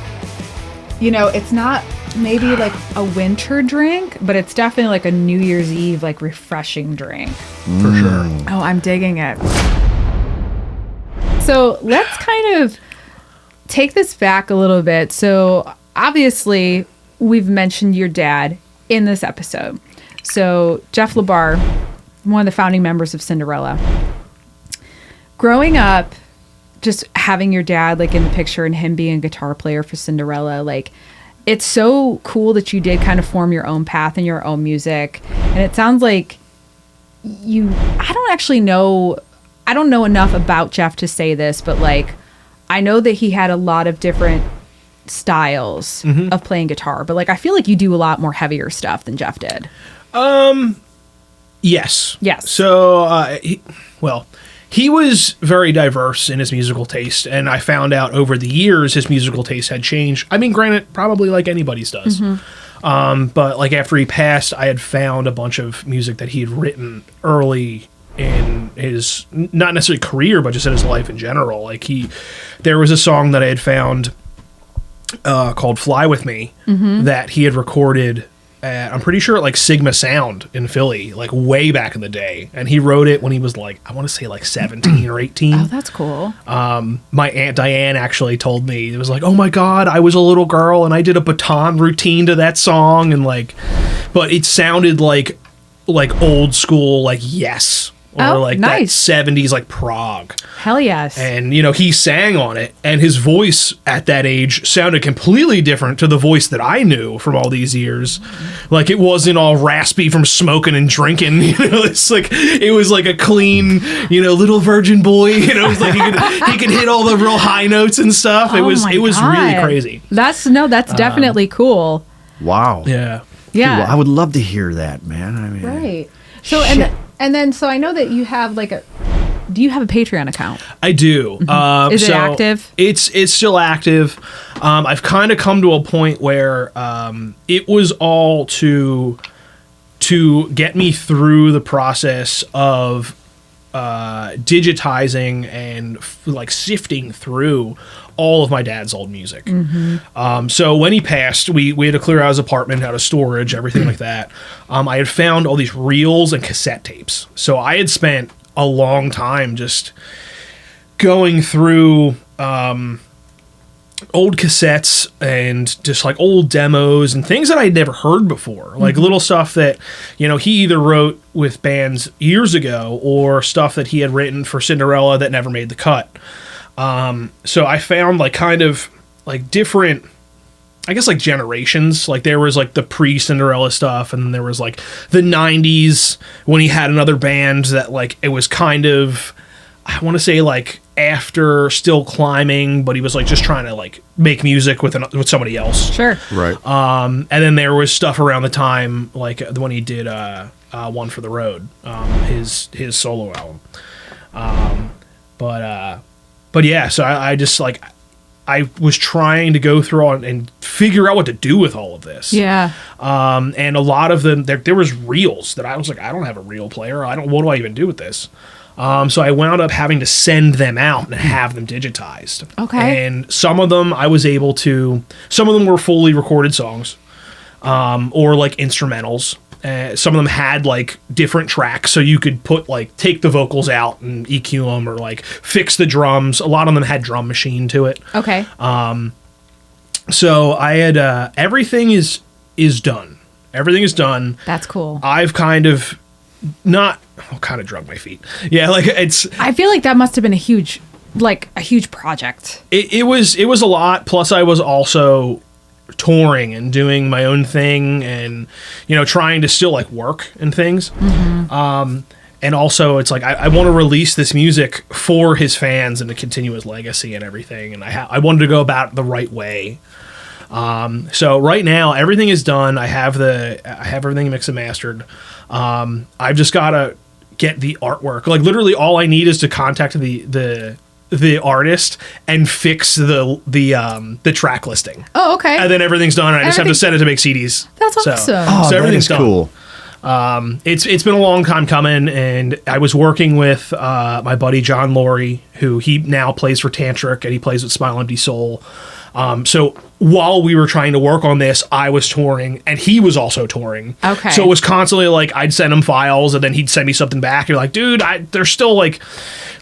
You know, it's not maybe like a winter drink, but it's definitely like a New Year's Eve, like refreshing drink. For sure. Oh, I'm digging it. So let's kind of take this back a little bit. So obviously, we've mentioned your dad in this episode. So Jeff Labar, one of the founding members of Cinderella. Growing up, just having your dad like in the picture and him being a guitar player for Cinderella, like it's so cool that you did kind of form your own path and your own music. And it sounds like I don't know enough about Jeff to say this, but like I know that he had a lot of different styles of playing guitar, but like I feel like you do a lot more heavier stuff than Jeff did. Yes. Yes. So, he was very diverse in his musical taste, and I found out over the years his musical taste had changed. I mean, granted, probably like anybody's does. But like after he passed, I had found a bunch of music that he had written early in his, not necessarily career, but just in his life in general. Like there was a song that I had found called Fly With Me that he had recorded at, I'm pretty sure, like Sigma Sound in Philly, like way back in the day. And he wrote it when he was like, I want to say like 17 or 18. Oh, that's cool. My Aunt Diane actually told me, it was like, oh my God, I was a little girl and I did a baton routine to that song. And like, but it sounded like old school, like Yes. Or like nice. that 70s like prog. Hell yes. And, you know, he sang on it, and his voice at that age sounded completely different to the voice that I knew from all these years. Like, it wasn't all raspy from smoking and drinking, you know, it's like, it was like a clean, you know, little virgin boy, you know, it was like he could hit all the real high notes and stuff. It was really crazy. That's definitely cool. Wow. Yeah. Yeah. Dude, I would love to hear that, man. I mean, Right. So, and then, so I know that you have like do you have a Patreon account? I do. Is it active? It's still active. I've kind of come to a point where it was all to get me through the process of digitizing and like sifting through all of my dad's old music. So when he passed, we had to clear out his apartment, out of storage, everything like that. I had found all these reels and cassette tapes. So I had spent a long time just going through old cassettes and just like old demos and things that I'd never heard before, like little stuff that, you know, he either wrote with bands years ago or stuff that he had written for Cinderella that never made the cut. So I found like kind of like different I guess like generations. Like there was like the pre-Cinderella stuff, and then there was like the 90s when he had another band that like it was kind of, I want to say like after Still Climbing, but he was like just trying to like make music with somebody else. Sure. Right. And then there was stuff around the time like when he did One for the Road, his solo album. But yeah, so I just like I was trying to go through and figure out what to do with all of this. Yeah. And a lot of them, there was reels that I was like, I don't have a reel player. What do I even do with this? So I wound up having to send them out and have them digitized. Okay. And some of them I was able to, some of them were fully recorded songs, or like instrumentals. Some of them had like different tracks, so you could take the vocals out and EQ them, or like fix the drums. A lot of them had drum machine to it. Okay. So I had everything is done. Everything is done. That's cool. I've kind of drug my feet. Yeah, like it's. I feel like that must have been a huge project. It was a lot. Plus, I was also touring and doing my own thing, and trying to still like work and things. Mm-hmm. And also it's like I want to release this music for his fans and to continue his legacy and everything, and I wanted to go about it the right way. So right now everything is done. I have everything mixed and mastered. I've just got to get the artwork. Like literally all I need is to contact the artist and fix the track listing. Oh, okay. And then everything's done. I just have to send it to make CDs. That's awesome. So everything's done. Cool. It's been a long time coming, and I was working with my buddy John Laurie, who he now plays for Tantric, and he plays with Smile Empty Soul. So while we were trying to work on this, I was touring, and he was also touring. Okay. So it was constantly like I'd send him files, and then he'd send me something back. You're like, dude, there's still like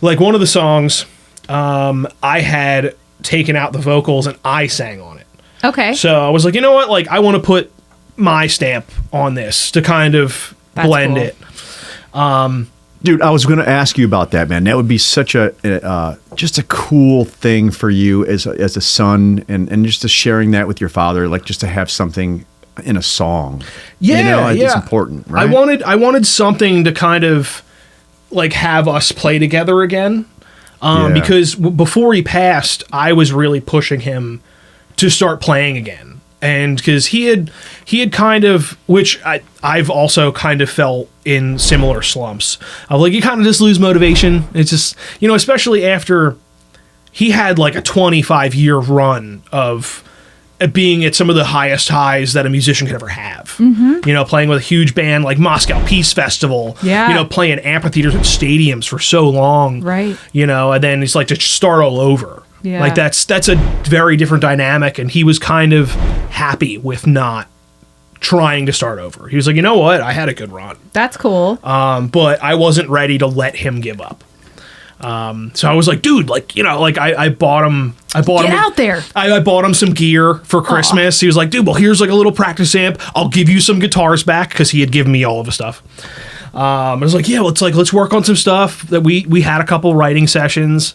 one of the songs. I had taken out the vocals and I sang on it. Okay. So I was like, you know what? Like, I want to put my stamp on this to kind of blend it. Dude, I was going to ask you about that, man. That would be such just a cool thing for you as a son, and just to sharing that with your father, like just to have something in a song. Yeah, it's important, right? I wanted something to kind of like have us play together again. Because before he passed, I was really pushing him to start playing again. And because he had kind of, which I've also kind of felt in similar slumps of like, you kind of just lose motivation. It's just, especially after he had like a 25-year run of being at some of the highest highs that a musician could ever have. Mm-hmm. Playing with a huge band like Moscow Peace Festival. Yeah. Playing amphitheaters and stadiums for so long. Right. And then it's like to start all over. Yeah. Like that's a very different dynamic, and he was kind of happy with not trying to start over. He was like, you know what? I had a good run. That's cool. But I wasn't ready to let him give up. So I was like, dude, I bought him. Get out there. I bought him some gear for Christmas. He was like, dude, well, here's like a little practice amp. I'll give you some guitars back, because he had given me all of the stuff. I was like, yeah, let's work on some stuff that we had a couple writing sessions.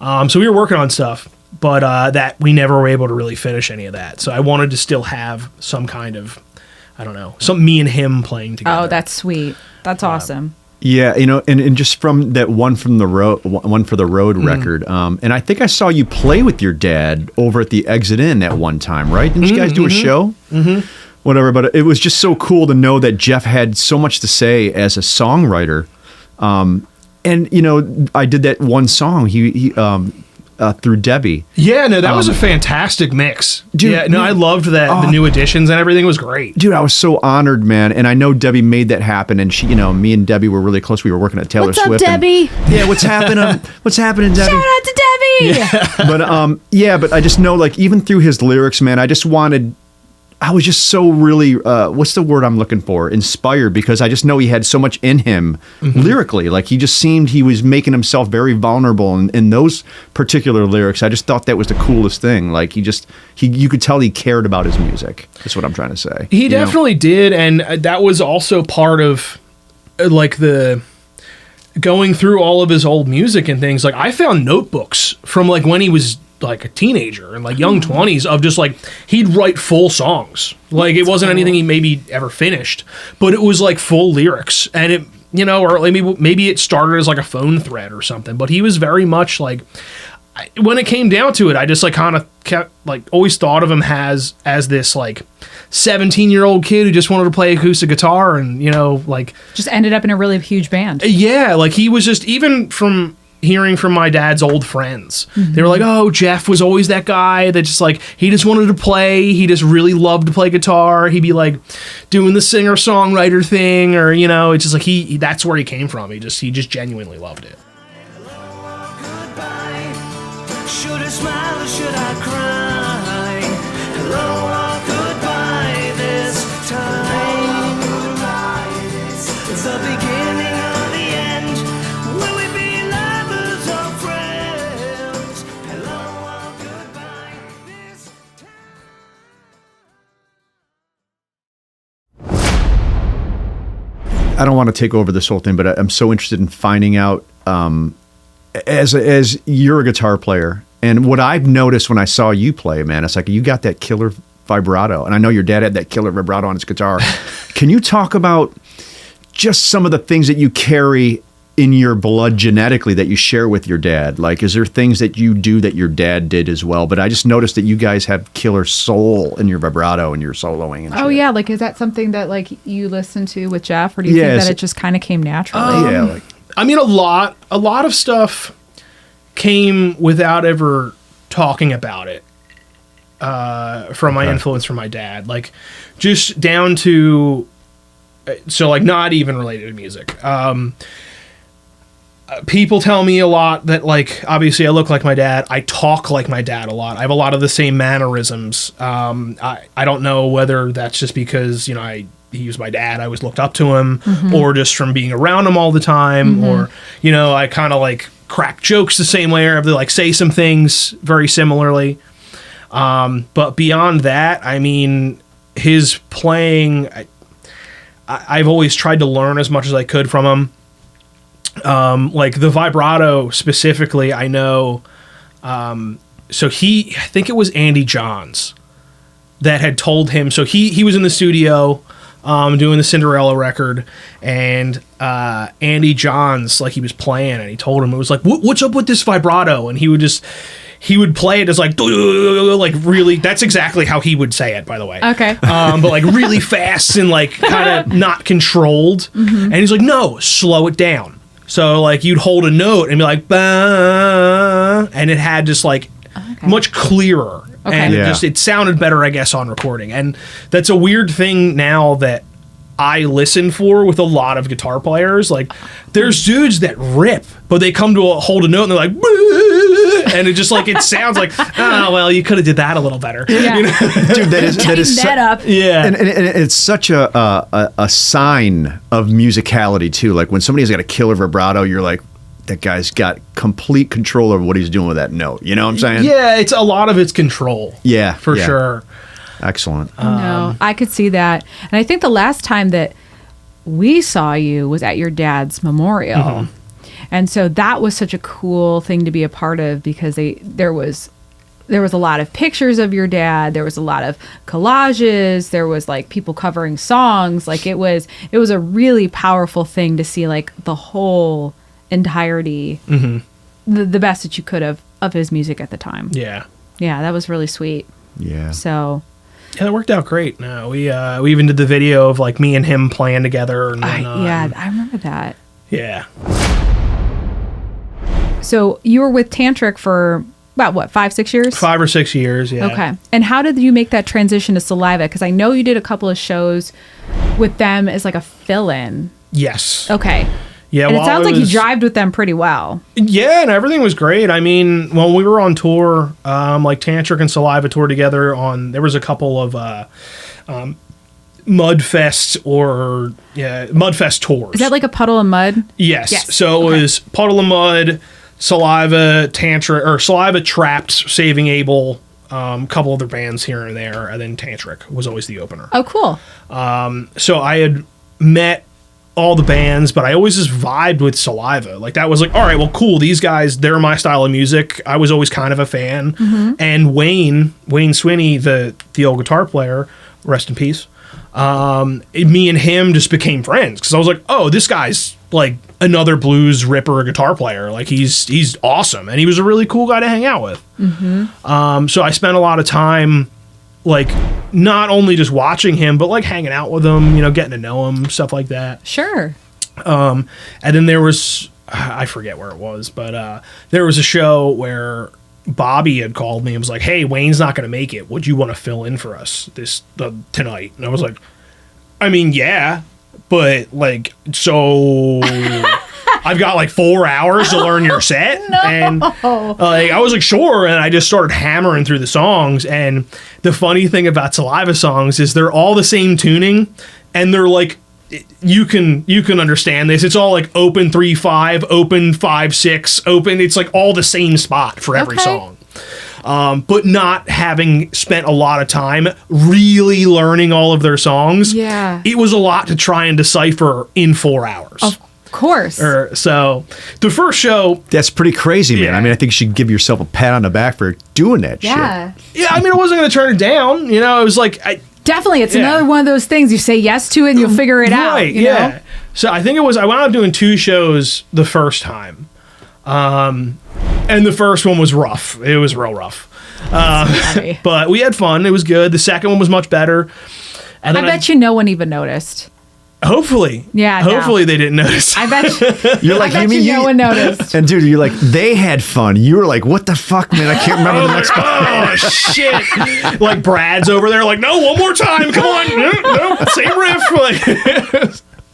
So we were working on stuff, but that we never were able to really finish any of that. So I wanted to still have some kind of, I don't know, some me and him playing together. Oh, that's sweet. That's awesome. Yeah, and just from that one for the road record, and I think I saw you play with your dad over at the Exit Inn at one time, right? Didn't you guys do a show? Mm-hmm. Whatever, but it was just so cool to know that Jeff had so much to say as a songwriter. And I did that one song he through Debbie. Yeah, no, that was a fantastic mix. Dude, yeah, no, I loved that. The new additions and everything was great. Dude, I was so honored, man. And I know Debbie made that happen. And she, me and Debbie were really close. We were working at Taylor Swift. What's up, Debbie? What's happening? What's happening, Debbie? Shout out to Debbie. Yeah. But I just know, like, even through his lyrics, man, I was just so really, what's the word I'm looking for? Inspired, because I just know he had so much in him lyrically. Like, he just seemed he was making himself very vulnerable in those particular lyrics. I just thought that was the coolest thing. Like, you could tell he cared about his music. That's what I'm trying to say. He definitely did. And that was also part of, like, the going through all of his old music and things. Like, I found notebooks from, like, when he was like a teenager and like young 20s of just like he'd write full songs. Like it wasn't anything he maybe ever finished, but it was like full lyrics, and it, you know, or maybe it started as like a phone thread or something, but he was very much like, when it came down to it, I just like kind of kept like always thought of him as this like 17-year-old kid who just wanted to play acoustic guitar, and you know, like just ended up in a really huge band. Yeah, like he was just, even from hearing from my dad's old friends, they were like, oh, Jeff was always that guy that just like, he just wanted to play, he just really loved to play guitar, he'd be like doing the singer-songwriter thing, or you know, it's just like he that's where he came from. He just genuinely loved it. Should I smile or should I cry? Hello or goodbye this time. It's the beginning or the end. Will we be lovers or friends? Hello or goodbye this time. I don't want to take over this whole thing, but I'm so interested in finding out, as you're a guitar player, and what I've noticed when I saw you play, man, it's like you got that killer vibrato, and I know your dad had that killer vibrato on his guitar. Can you talk about just some of the things that you carry in your blood genetically that you share with your dad? Like, is there things that you do that your dad did as well? But I just noticed that you guys have killer soul in your vibrato and your soloing and Oh shit. yeah, like is that something that like you listen to with Jeff, or do you think that it just kind of came naturally? Yeah, like, I mean, a lot of stuff came without ever talking about it, from my influence from my dad. Like, just down to, so like not even related to music. People tell me a lot that, like, obviously I look like my dad. I talk like my dad a lot. I have a lot of the same mannerisms. I don't know whether that's just because, you know, he was my dad, I always looked up to him, or just from being around him all the time, or, you know, I kind of like crack jokes the same way, or have to like say some things very similarly. But beyond that, I mean, his playing, I've always tried to learn as much as I could from him. Like the vibrato specifically, I know, so I think it was Andy Johns that had told him, so he was in the studio, doing the Cinderella record, and Andy Johns, like, he was playing, and he told him, it was like, what's up with this vibrato? And he would play it as like really, that's exactly how he would say it, by the way. Okay. But like really fast and like kind of not controlled. And he's like, no, slow it down. So like you'd hold a note and be like, bah, and it had just like much clearer. Okay. And Yeah. it sounded better, I guess, on recording. And that's a weird thing now that I listen for with a lot of guitar players. Like, there's dudes that rip, but they come to hold a note and they're like, "Bleh," and it just like, it sounds like, oh, well, you could have did that a little better. Yeah. You know? dude, that is that up. Yeah. And it's such a sign of musicality too. Like when somebody's got a killer vibrato, you're like, that guy's got complete control over what he's doing with that note. You know what I'm saying? Yeah, it's a lot of it's control. Yeah, for yeah. sure. Excellent. No, I could see that. And I think the last time that we saw you was at your dad's memorial. And so that was such a cool thing to be a part of, because there was a lot of pictures of your dad, there was a lot of collages, there was like people covering songs. Like it was a really powerful thing to see, like the whole entirety, the best that you could have of his music at the time. Yeah. Yeah, that was really sweet. Yeah. So Yeah, it worked out great. No, we even did the video of like me and him playing together and whatnot. I remember that. Yeah. So you were with Tantric for about what, 5-6 years? 5 or 6 years, yeah. Okay. And how did you make that transition to Saliva? Because I know you did a couple of shows with them as like a fill-in. Yes. Okay. Yeah, And it while sounds I like you was- jived with them pretty well. Yeah, and everything was great. I mean, when we were on tour, like Tantric and Saliva toured together there was a couple of Mudfest Mudfest tours. Is that like a puddle of mud? Yes. Yes. So Okay. it was Puddle of Mud, Saliva, Tantric, or Saliva, Trapped, Saving Abel, couple other bands here and there, and then Tantric was always the opener. Oh, cool. So I had met all the bands, but I always just vibed with Saliva. Like that was like, all right, well, cool. These guys, they're my style of music. I was always kind of a fan. And Wayne Swinney, the old guitar player, rest in peace. Me and him just became friends because I was like, oh, this guy's like another blues ripper guitar player. Like he's awesome, and he was a really cool guy to hang out with. So I spent a lot of time like not only just watching him, but like hanging out with him, you know, getting to know him, stuff like that. Sure. And then there was, I forget where it was, but there was a show where Bobby had called me and was like, hey, Wayne's not going to make it. Would you want to fill in for us tonight? And I was like, I mean, yeah, but like, so I've got like 4 hours to learn your set. And like, I was like, sure. And I just started hammering through the songs. And the funny thing about Saliva songs is they're all the same tuning, and they're like, you can understand this. It's all like open 3/5, open 5/6, open. It's like all the same spot for every song. But not having spent a lot of time really learning all of their songs, it was a lot to try and decipher in 4 hours. Of course. So the first show, That's pretty crazy, man. I mean, I think you should give yourself a pat on the back for doing that shit. I mean, I wasn't going to turn it down. You know, it was like, definitely, it's another one of those things. You say yes to it and you'll figure it out. Right, you know? So I think I wound up doing 2 shows the first time. And the first one was rough. It was real rough. But we had fun. It was good. The second one was much better. And I bet you no one even noticed. Hopefully. Yeah. Hopefully they didn't notice. I bet You're like, I bet no one noticed. And dude, you're like, they had fun. You were like, what the fuck, man? I can't remember the next part. Oh, shit. Like Brad's over there like, no, one more time. Come on. No, same riff. Like,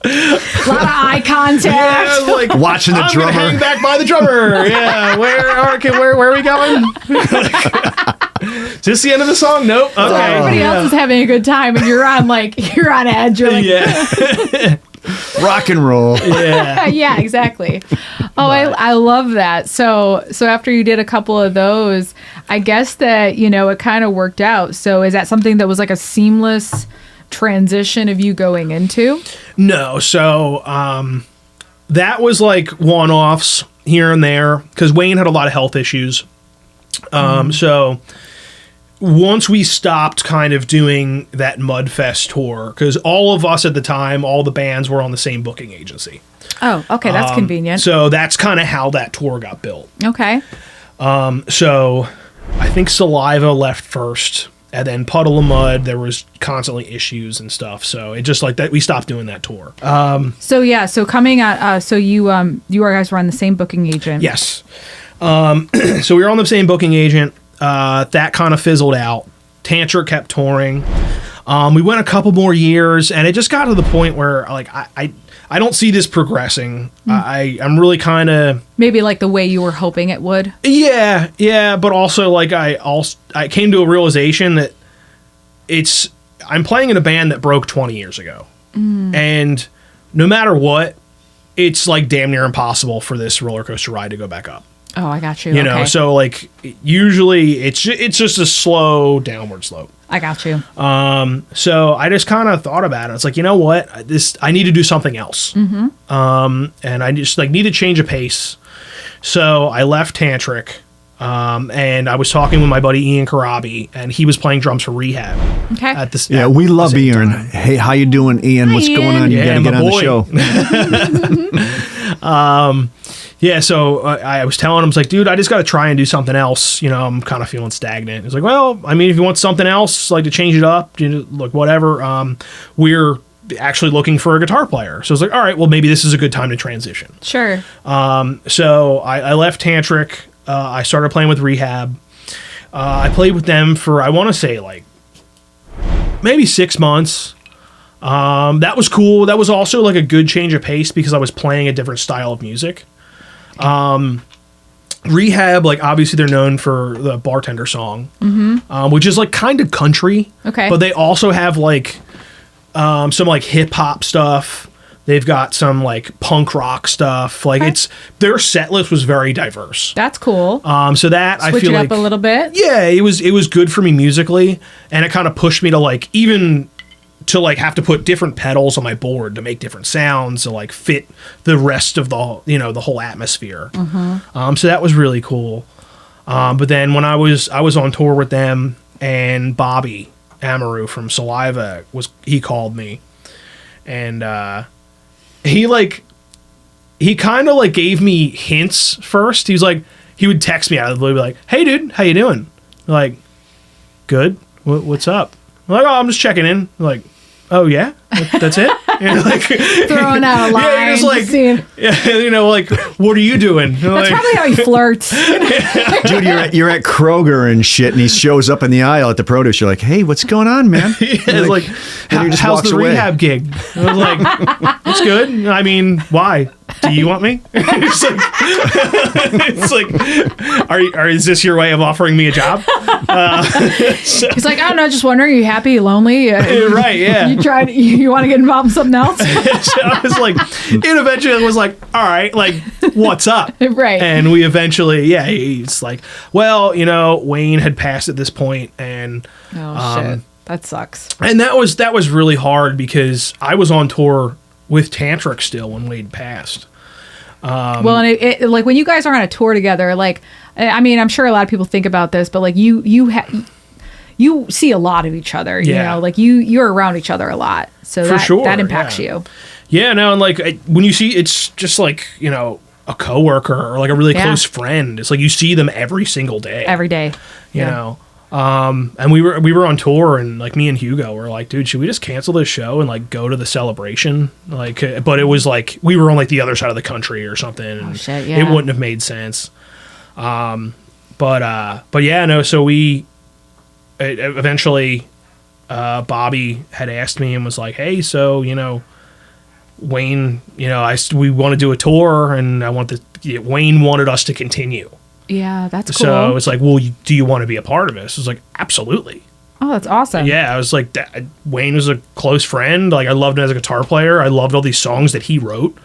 a lot of eye contact. Yeah, like watching the drummer. I'm gonna hang back by the drummer. Yeah, where are we going? Is this the end of the song? Nope. Okay. So everybody else is having a good time, and you're on edge. You're like, rock and roll. Yeah. Yeah, exactly. Oh, I love that. So after you did a couple of those, I guess that, you know, it kind of worked out. So is that something that was like a seamless transition of you going into? No. So that was like one-offs here and there because Wayne had a lot of health issues. So once we stopped kind of doing that Mudfest tour, because all of us at the time, all the bands were on the same booking agency. Oh, okay. That's convenient. So that's kind of how that tour got built. Okay. So I think Saliva left first, and then Puddle of Mud, there was constantly issues and stuff. So it just like that, we stopped doing that tour. So coming out, so you guys were on the same booking agent. Yes. So we were on the same booking agent. That kind of fizzled out. Tantric kept touring. We went a couple more years, and it just got to the point where like I don't see this progressing. I'm really kind of maybe like the way you were hoping it would. Yeah, but also like I came to a realization that I'm playing in a band that broke 20 years ago, and no matter what, it's like damn near impossible for this roller coaster ride to go back up. Oh, I got you. You know, so like usually it's just a slow downward slope. I got you. So I just kind of thought about it. It's like, you know what, I need to do something else. And I just like need to change a pace. So I left Tantric, and I was talking with my buddy Ian CORABI, and he was playing drums for Rehab. Okay. We love Ian. Hey, how you doing, Ian? What's going on? You gotta get on the show. Yeah, so I was telling him, I was like, dude, I just got to try and do something else. You know, I'm kind of feeling stagnant. He's like, well, I mean, if you want something else, like to change it up, you know, look, whatever. We're actually looking for a guitar player. So I was like, all right, well, maybe this is a good time to transition. Sure. So I left Tantric. I started playing with Rehab. I played with them for, I want to say, like, maybe 6 months. That was cool. That was also like a good change of pace because I was playing a different style of music. Rehab, like obviously they're known for the Bartender song, which is like kind of country. Okay. But they also have like some like hip hop stuff. They've got some like punk rock stuff. Like their set list was very diverse. That's cool. So that Switch I feel it like up a little bit. Yeah, it was good for me musically, and it kind of pushed me to like even to like have to put different pedals on my board to make different sounds to like fit the rest of the, you know, the whole atmosphere. So that was really cool. But then when I was on tour with them, and Bobby Amaru from Saliva he called me, and he kind of like gave me hints first. He was like, he would text me out of the blue, be like, "Hey dude, how you doing?" Like, "Good. What's up?" I'm like, "Oh, I'm just checking in." Like, "Oh yeah, that's it?" And like Throwing out a line. Yeah, you're just like, you know, like, "What are you doing?" That's like, probably how he flirts. Dude, you're at Kroger and shit, and he shows up in the aisle at the produce. You're like, "Hey, what's going on, man?" it's like, and he just how's walks the away. rehab gig? I was like, "It's good." I mean, why? Do you want me? It's like, is this your way of offering me a job? He's like, "I don't know, just wondering, are you happy, you lonely? Right, yeah. You want to get involved in something else?" So I was like, it eventually was like, all right, like, what's up? Right. And we eventually, he's like, well, you know, Wayne had passed at this point, and Shit. That sucks. and that was really hard because I was on tour with Tantric still when Wade passed. Well, and it like when you guys are on a tour together, like, I mean, I'm sure a lot of people think about this, but like you see a lot of each other, you know, like you're around each other a lot. So that impacts you. Yeah, no, and like when you see, it's just like, you know, a coworker or like a really close friend. It's like you see them every single day. Every day. You know. And we were on tour, and like me and Hugo were like, dude, should we just cancel this show and like go to the celebration? Like, but it was like we were on like the other side of the country or something, and it wouldn't have made sense. But yeah, no. So eventually, Bobby had asked me and was like, hey, so you know, Wayne, you know, we want to do a tour, and Wayne wanted us to continue. Yeah, that's cool. So it's like, well, do you want to be a part of this? I was like, absolutely. Oh, that's awesome. Yeah, I was like, Wayne was a close friend. Like, I loved him as a guitar player. I loved all these songs that he wrote.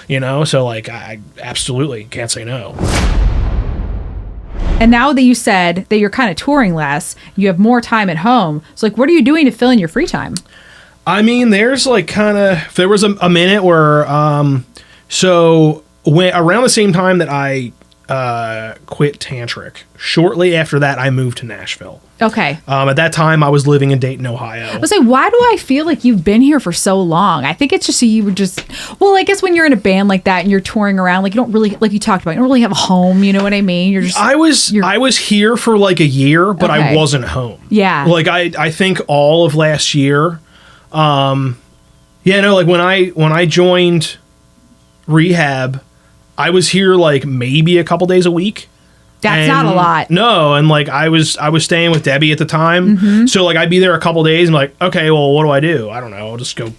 You know, so like, I absolutely can't say no. And now that you said that you're kind of touring less, you have more time at home. So like, what are you doing to fill in your free time? I mean, there's like there was a minute where, so when around the same time that I quit Tantric, shortly after that I moved to Nashville. Okay. At that time I was living in Dayton, Ohio. I was like, why do I feel like you've been here for so long? I think it's just you were just, well, I guess when you're in a band like that and you're touring around, like you don't really, like you talked about, you don't really have a home, you know what I mean? You're just I was here for like a year, but Okay. I wasn't home. Yeah. Like I think all of last year, like when I joined Rehab, I was here like maybe a couple days a week. That's not a lot. No, and like I was staying with Debbie at the time, so like I'd be there a couple days and like, okay, well, what do? I don't know. I'll just go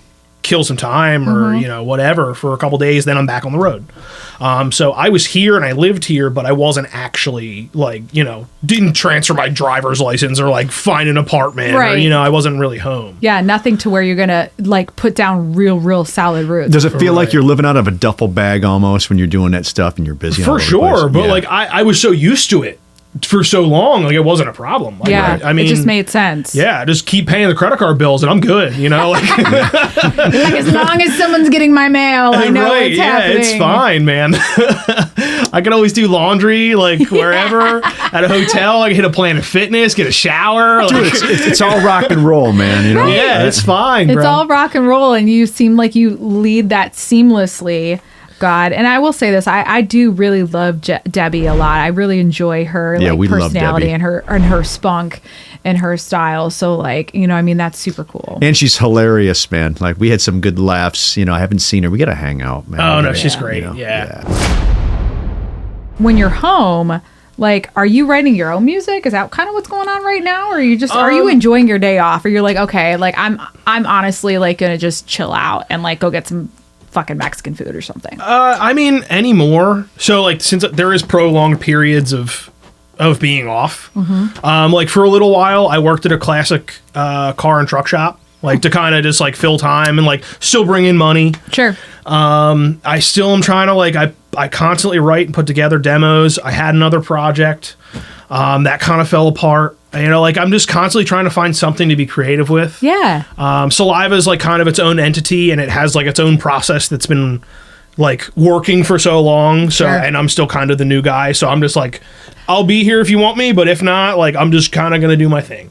kill some time or you know whatever for a couple days. Then I'm back on the road. So I was here and I lived here, but I wasn't actually like didn't transfer my driver's license or like find an apartment. Right. Or, I wasn't really home. Yeah, nothing to where you're gonna like put down real solid roots. Does it feel like you're living out of a duffel bag almost when you're doing that stuff and you're busy? all For over the sure, place? but Yeah. like I was so used to it for so long, like it wasn't a problem. Like, Yeah, I mean, it just made sense. Yeah, just keep paying the credit card bills and I'm good. Like, Like, as long as someone's getting my mail, I know right, it's yeah, happening. it's fine, man. I can always do laundry, like wherever at a hotel. I can hit a Planet Fitness, get a shower. Like, Dude, it's all rock and roll, man. You know? yeah, it's fine. It's bro. all rock and roll, and you seem like you lead that seamlessly. God, and I will say this: I do really love Debbie a lot. I really enjoy her We love personality Debbie. and her spunk and her style. So like, I mean, that's super cool. And she's hilarious, man. Like we had some good laughs. I haven't seen her. We got to hang out, man. Oh no, We she's gotta, great. yeah. When you're home, like, are you writing your own music? Is that kind of what's going on right now, or are you just are you enjoying your day off, or you're like, okay, like I'm honestly like gonna just chill out and like go get some fucking Mexican food or something? I mean, anymore. So like, since there is prolonged periods of being off, like for a little while, I worked at a classic car and truck shop, like to kind of just like fill time and like still bring in money. Sure. I still am trying to like I constantly write and put together demos. I had another project That kind of fell apart. You know, like I'm just constantly trying to find something to be creative with. Yeah. Saliva is like kind of its own entity, and it has like its own process that's been like working for so long. So, Sure. and I'm still kind of the new guy. So I'm just like, I'll be here if you want me, but if not, like I'm just kind of going to do my thing.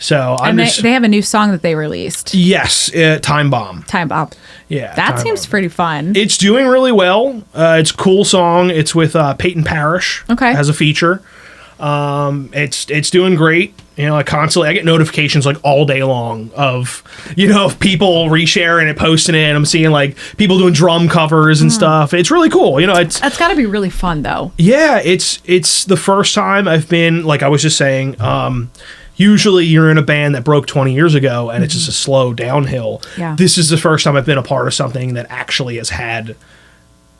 So I'm And just, they have a new song that they released. yes, Time Bomb. Time Bomb. Yeah. That Time seems Bomb. pretty fun. It's doing really well. It's a cool song. It's with Peyton Parrish. Okay. As a feature. It's doing great. You know, I get notifications like all day long of, you know, of people resharing it, posting it. And I'm seeing like people doing drum covers and stuff. It's really cool. You know, That's got to be really fun, though. yeah, it's the first time I've been, like I was just saying, usually you're in a band that broke 20 years ago and it's just a slow downhill. Yeah. This is the first time I've been a part of something that actually has had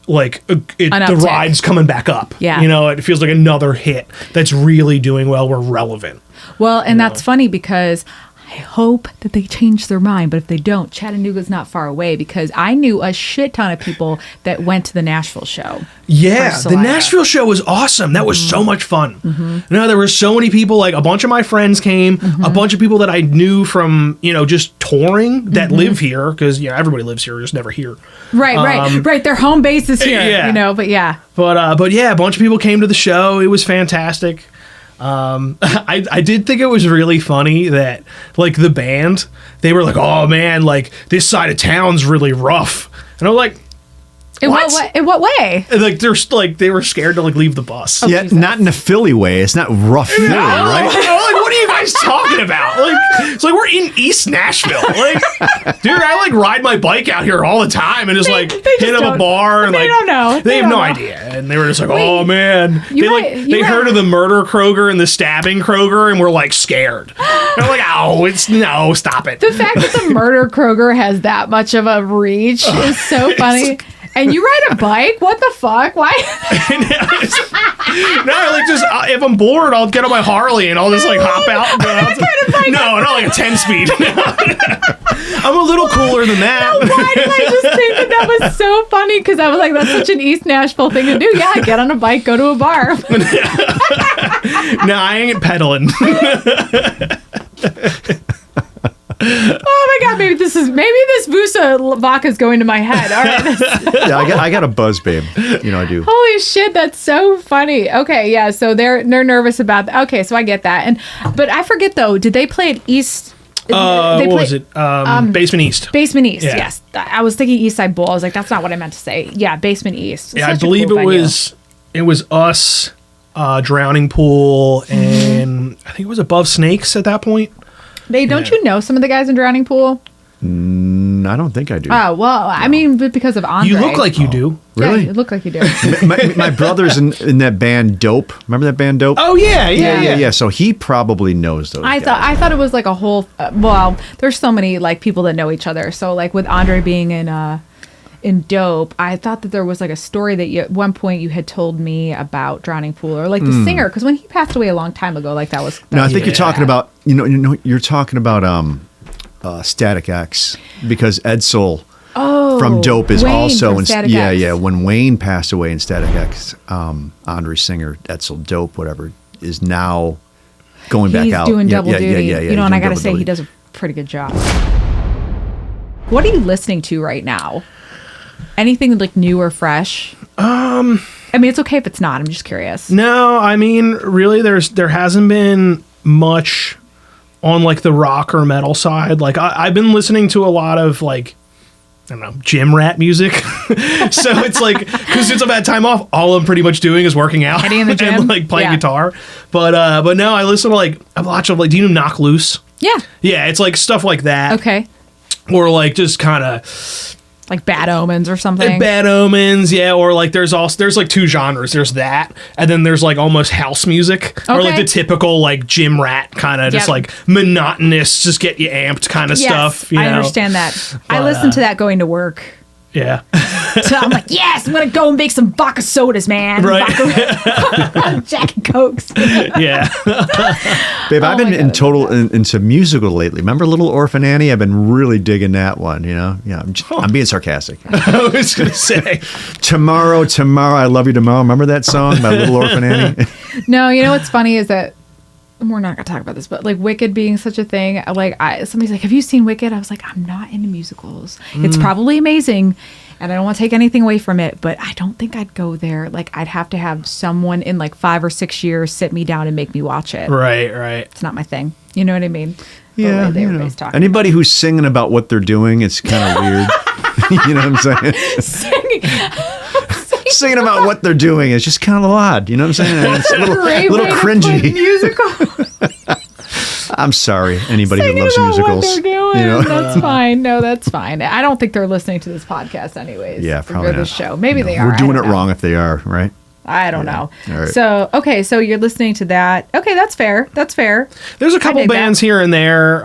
like the uptick. ride's coming back up. Yeah. You know, it feels like another hit that's really doing well. We're relevant. Well, and that's funny because I hope that they change their mind. But if they don't, Chattanooga's not far away because I knew a shit ton of people that went to the Nashville show. Yeah, for the Saliva. Nashville show was awesome. That was so much fun. You know, there were so many people, like a bunch of my friends came, a bunch of people that I knew from, you know, just touring that live here, because, you know, everybody lives here, just never here. Right. Their home base is here, yeah. you know, but yeah. But yeah, a bunch of people came to the show. It was fantastic. I did think it was really funny that like the band, they were like, oh man, like this side of town's really rough. And I was like, In what? what way? Like they were scared to like leave the bus. Yeah, Jesus. not in a Philly way. It's not rough Philly, right? Like, what are you guys talking about? Like, it's like we're in East Nashville. Like, dude, I like ride my bike out here all the time and just They like just hit up a don't- bar and they like don't know. They have don't no know. idea, and they were just like, oh man. you They heard right. of the murder Kroger and the stabbing Kroger and were like scared. They're like, no, stop it. The fact that the murder Kroger has that much of a reach is so funny. And you ride a bike? What the fuck? Why? No, like just if I'm bored, I'll get on my Harley and I'll just like hop out. And go out. kind of bike? No, not like a 10-speed. I'm a little cooler than that. Why did I just think that was so funny? Because I was like, that's such an East Nashville thing to do. Yeah, get on a bike, go to a bar. No, I ain't pedaling. Oh my god, maybe this Vusa vodka is going to my head. All right. Yeah, I got a buzz, babe. You know I do. Holy shit, that's so funny. Okay, yeah, so they're nervous about that. Okay, so I get that. But I forget though, did they play at East? What was it? Basement East. Basement East, Yeah. yes. I was thinking East Side Bowl. I was like, that's not what I meant to say. Yeah, Basement East. Yeah, I Such a believe cool it venue. was us, Drowning Pool, Mm-hmm. and I think it was Above Snakes at that point. Don't Yeah. you know some of the guys in Drowning Pool? I don't think I do. Oh, well, I mean, but because of Andre. You look like you do. Really? Yeah, you look like you do. my brother's in that band Dope. Remember that band Dope? Oh yeah. yeah. So he probably knows those. I thought it was like a whole. Well, there's so many like people that know each other. So like with Andre being in Dope, I thought that there was like a story that you at one point you had told me about Drowning Pool or like the singer, because when he passed away a long time ago, like that was. No, I think you're talking about you're talking about Static X, because Edsel from Dope is Wayne also from in Static X. when Wayne passed away in Static X, Andre's singer Edsel Dope whatever is now going back He's out. doing double duty. Yeah. You know, and I gotta say, he does. does a pretty good job. What are you listening to right now? Anything like new or fresh? I mean, it's okay if it's not. I'm just curious. No, I mean, really, there hasn't been much on like the rock or metal side. Like I've been listening to a lot of like, I don't know, gym rat music. So it's like, because since I've had time off, all I'm pretty much doing is working out Getting in the gym? and like playing Yeah. guitar. But no, I listen to like a lot of like, do you know Knock Loose? Yeah. Yeah, it's like stuff like that. Okay. Or like just kind of Like Bad Omens or something. Bad Omens, yeah. Or like there's like two genres. There's that, and then there's like almost house music, or like Okay. the typical like gym rat kind of just Yep. like monotonous, just get you amped kind of Yes, stuff. You I know? understand that. I But, listen to that going to work. Yeah. So I'm like, yes, I'm gonna go and make some vodka sodas, man. Right. Jack and Cokes. Yeah. Babe, I've been my in God, total into musical lately. Remember Little Orphan Annie? I've been really digging that one, you know? Yeah, I'm being sarcastic. I was going to say. Tomorrow, I Love You Tomorrow. Remember that song by Little Orphan Annie? No, you know what's funny is that we're not gonna talk about this, but like Wicked being such a thing, like somebody's like, have you seen Wicked? I was like, I'm not into musicals. It's probably amazing and I don't want to take anything away from it, but I don't think I'd go there. Like I'd have to have someone in like 5 or 6 years sit me down and make me watch it. Right. It's not my thing. You know what I mean? Yeah, The way you know. everybody's talking Anybody who's singing about what they're doing, it's kind of weird. You know what I'm saying? Singing about what they're doing is just kind of odd. You know what I'm saying? It's a little cringy. Musical. I'm sorry, anybody Singing who loves about musicals. What they're doing. You know? That's fine. No, that's fine. I don't think they're listening to this podcast anyways. Yeah, probably or this not. show. Maybe they are. We're doing I it don't know. wrong if they are, right? I don't know. All right. So you're listening to that. Okay, that's fair. There's a couple dig that. bands here and there.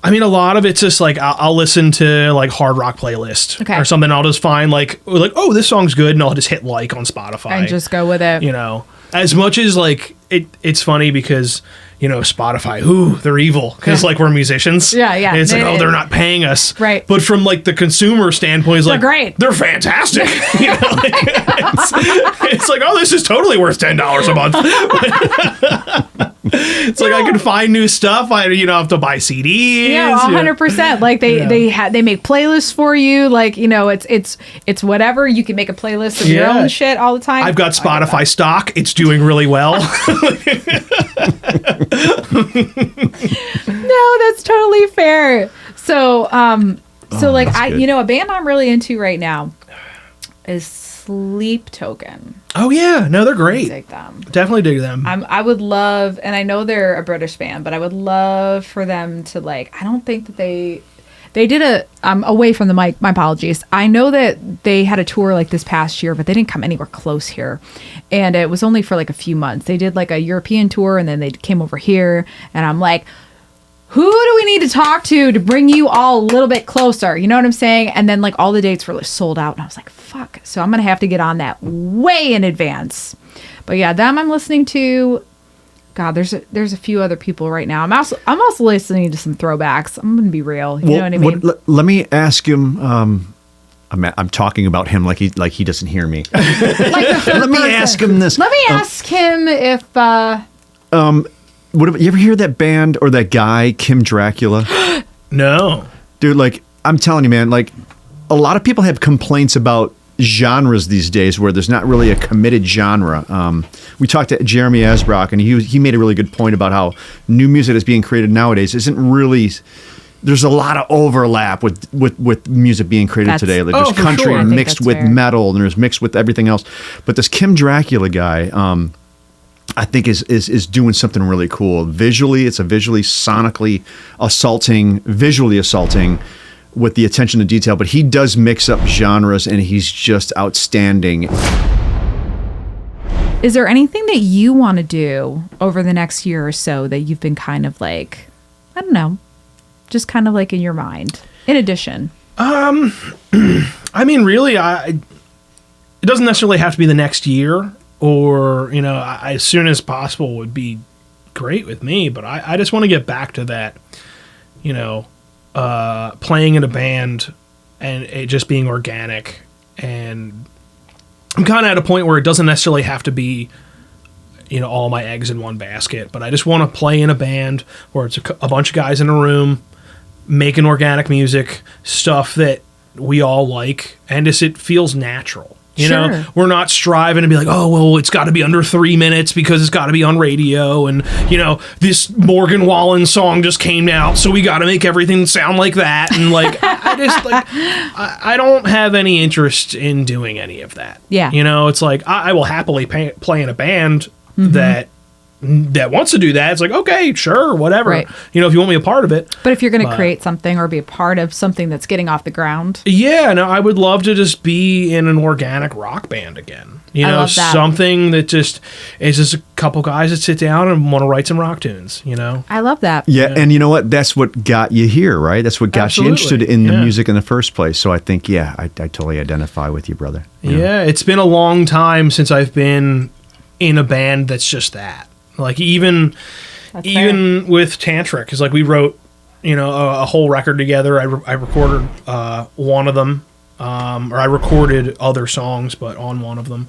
I mean, a lot of it's just like I'll listen to like hard rock playlist Okay. or something. I'll just find like oh, this song's good, and I'll just hit like on Spotify And just go with it. You know, as much as like it's funny because Spotify, ooh, they're evil because like we're musicians. Yeah, yeah. And it's like, oh, they're not paying us. Right. But from like the consumer standpoint, it's They're like great. They're fantastic. It's like, oh, this is totally worth $10 a month. It's like I can find new stuff. I have to buy CDs. Yeah, 100%. Like they make playlists for you. Like it's whatever. You can make a playlist of your Yeah. own shit all the time. I've got Spotify stock. It's doing really well. No, that's totally fair. So like that's good. a band I'm really into right now is Sleep Token. Oh yeah, no, they're great. Dig them. Definitely dig them. I would love, and I know they're a British band, but I would love for them to like. I don't think that they did a. I'm away from the mic. My apologies. I know that they had a tour like this past year, but they didn't come anywhere close here, and it was only for like a few months. They did like a European tour, and then they came over here, and I'm like, who do we need to talk to bring you all a little bit closer? You know what I'm saying? And then like all the dates were like sold out, and I was like, fuck. So I'm gonna have to get on that way in advance. But yeah, them I'm listening to. God, there's a few other people right now. I'm also listening to some throwbacks. I'm gonna be real. You know what I mean? Let me ask him. I'm talking about him like he doesn't hear me. Let me ask him this. Let me ask him if. You ever hear that band or that guy Kim Dracula? No. Dude, like I'm telling you, man, like a lot of people have complaints about genres these days where there's not really a committed genre. We talked to Jeremy Asbrock, and he made a really good point about how new music that's being created nowadays isn't really. There's a lot of overlap with music being created today. Like there's for country sure. I think mixed that's with fair. metal, and there's mixed with everything else. But this Kim Dracula guy, I think is doing something really cool. Visually, it's a visually assaulting with the attention to detail, but he does mix up genres and he's just outstanding. Is there anything that you want to do over the next year or so that you've been kind of like, I don't know, just kind of like in your mind, in addition? I mean, really, it doesn't necessarily have to be the next year, or as soon as possible would be great with me. But I just want to get back to that, playing in a band and it just being organic. And I'm kind of at a point where it doesn't necessarily have to be, all my eggs in one basket. But I just want to play in a band where it's a bunch of guys in a room making organic music, stuff that we all like, and it feels natural. You know, we're not striving to be like, oh, well, it's got to be under 3 minutes because it's got to be on radio. And, this Morgan Wallen song just came out, so we got to make everything sound like that. And like, I don't have any interest in doing any of that. Yeah. It's like, I will happily play in a band that, that wants to do that, it's like, okay, sure, whatever. Right. You know, if you want me a part of it. But if you're going to create something or be a part of something that's getting off the ground. Yeah, no, I would love to just be in an organic rock band again. You I know, love that. something that just is just a couple guys that sit down and want to write some rock tunes, you know? I love that. Yeah, and you know what? That's what got you here, right? That's what got you interested in the music in the first place. So I think, I totally identify with you, brother. Yeah, it's been a long time since I've been in a band that's just that. Like even with Tantric, because like we wrote, you know, a whole record together. I recorded one of them, or I recorded other songs, but on one of them.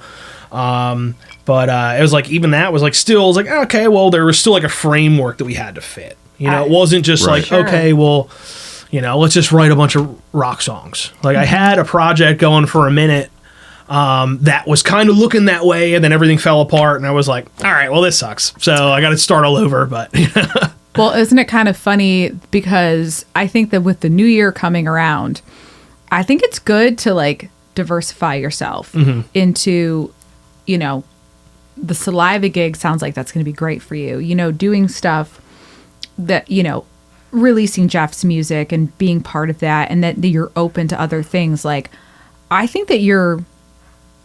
But it was like, even that was like, still, it was like, okay, well, there was still like a framework that we had to fit. You know, it wasn't just like, okay, well, you know, let's just write a bunch of rock songs. Like I had a project going for a minute that was kind of looking that way, and then everything fell apart, and I was like, all right, well, this sucks. So I got to start all over, but... Well, isn't it kind of funny, because I think that with the new year coming around, I think it's good to like diversify yourself into, you know, the Saliva gig sounds like that's going to be great for you. You know, doing stuff that, you know, releasing Jeff's music and being part of that, and that you're open to other things. Like, I think you're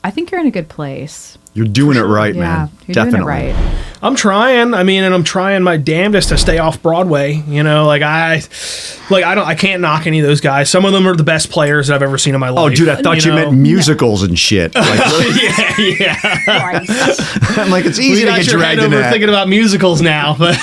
in a good place. You're doing it right, man. You're Definitely. doing it right. I'm trying. I mean, and I'm trying my damnedest to stay off Broadway. You know, like I can't knock any of those guys. Some of them are the best players that I've ever seen in my life. Oh, dude, I thought you meant musicals and shit. Like, yeah. I'm like, it's easy to get dragged in that. Thinking about musicals now, but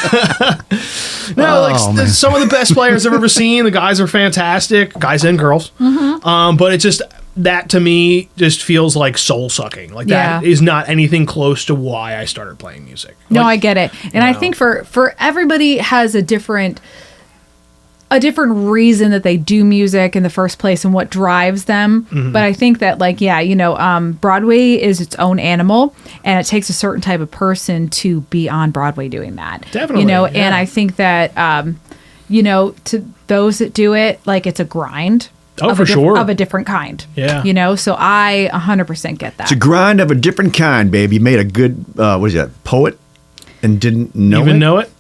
no, some of the best players I've ever seen. The guys are fantastic, guys and girls. But it's just, that to me just feels like soul sucking. Like that is not anything close to why I started playing music. No, I get it. And I think for everybody has a different reason that they do music in the first place and what drives them. But I think that like, Broadway is its own animal, and it takes a certain type of person to be on Broadway doing that. Definitely. You know, and I think that, to those that do it, like it's a grind. Oh, for sure. Of a different kind. Yeah. You know, so I 100% get that. It's a grind of a different kind, baby. You made a good, poet and didn't know even it? know it?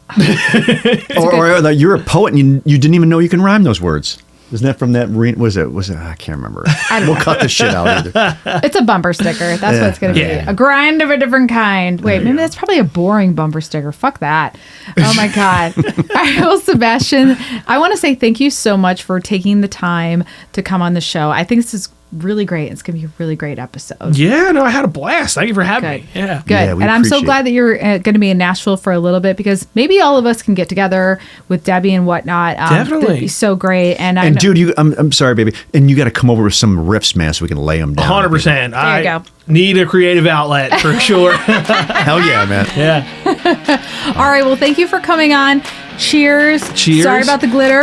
or you're a poet and you didn't even know you can rhyme those words. Isn't that from that? Was it? I can't remember. We'll cut this shit out either. It's a bumper sticker. That's what it's going to be. A grind of a different kind. Wait, maybe that's probably a boring bumper sticker. Fuck that. Oh my God. All right, well, Sebastian, I want to say thank you so much for taking the time to come on the show. I think this is really great. It's going to be a really great episode. Yeah, no, I had a blast. Thank you for having me. Yeah. Good. Yeah, and I'm so glad that you're going to be in Nashville for a little bit, because maybe all of us can get together with Debbie and whatnot. Definitely. That'd be so great. And dude, I'm sorry, baby. And you got to come over with some riffs, man, so we can lay them down. 100%. There you go. Need a creative outlet for sure. Hell yeah, man. Yeah. All right. Well, thank you for coming on. Cheers. Cheers. Sorry about the glitter.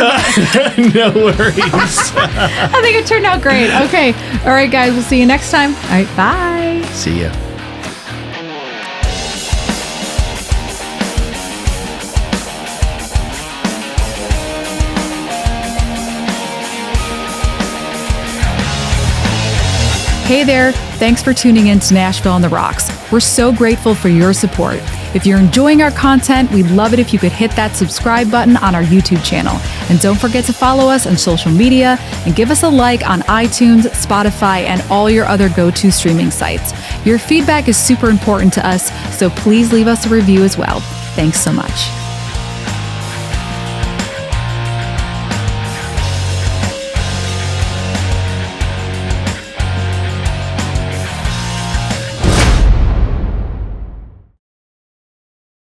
No worries. I think it turned out great. Okay. All right, guys. We'll see you next time. All right. Bye. See ya. Hey there. Thanks for tuning in to Nashville on the Rocks. We're so grateful for your support. If you're enjoying our content, we'd love it if you could hit that subscribe button on our YouTube channel. And don't forget to follow us on social media and give us a like on iTunes, Spotify, and all your other go-to streaming sites. Your feedback is super important to us, so please leave us a review as well. Thanks so much.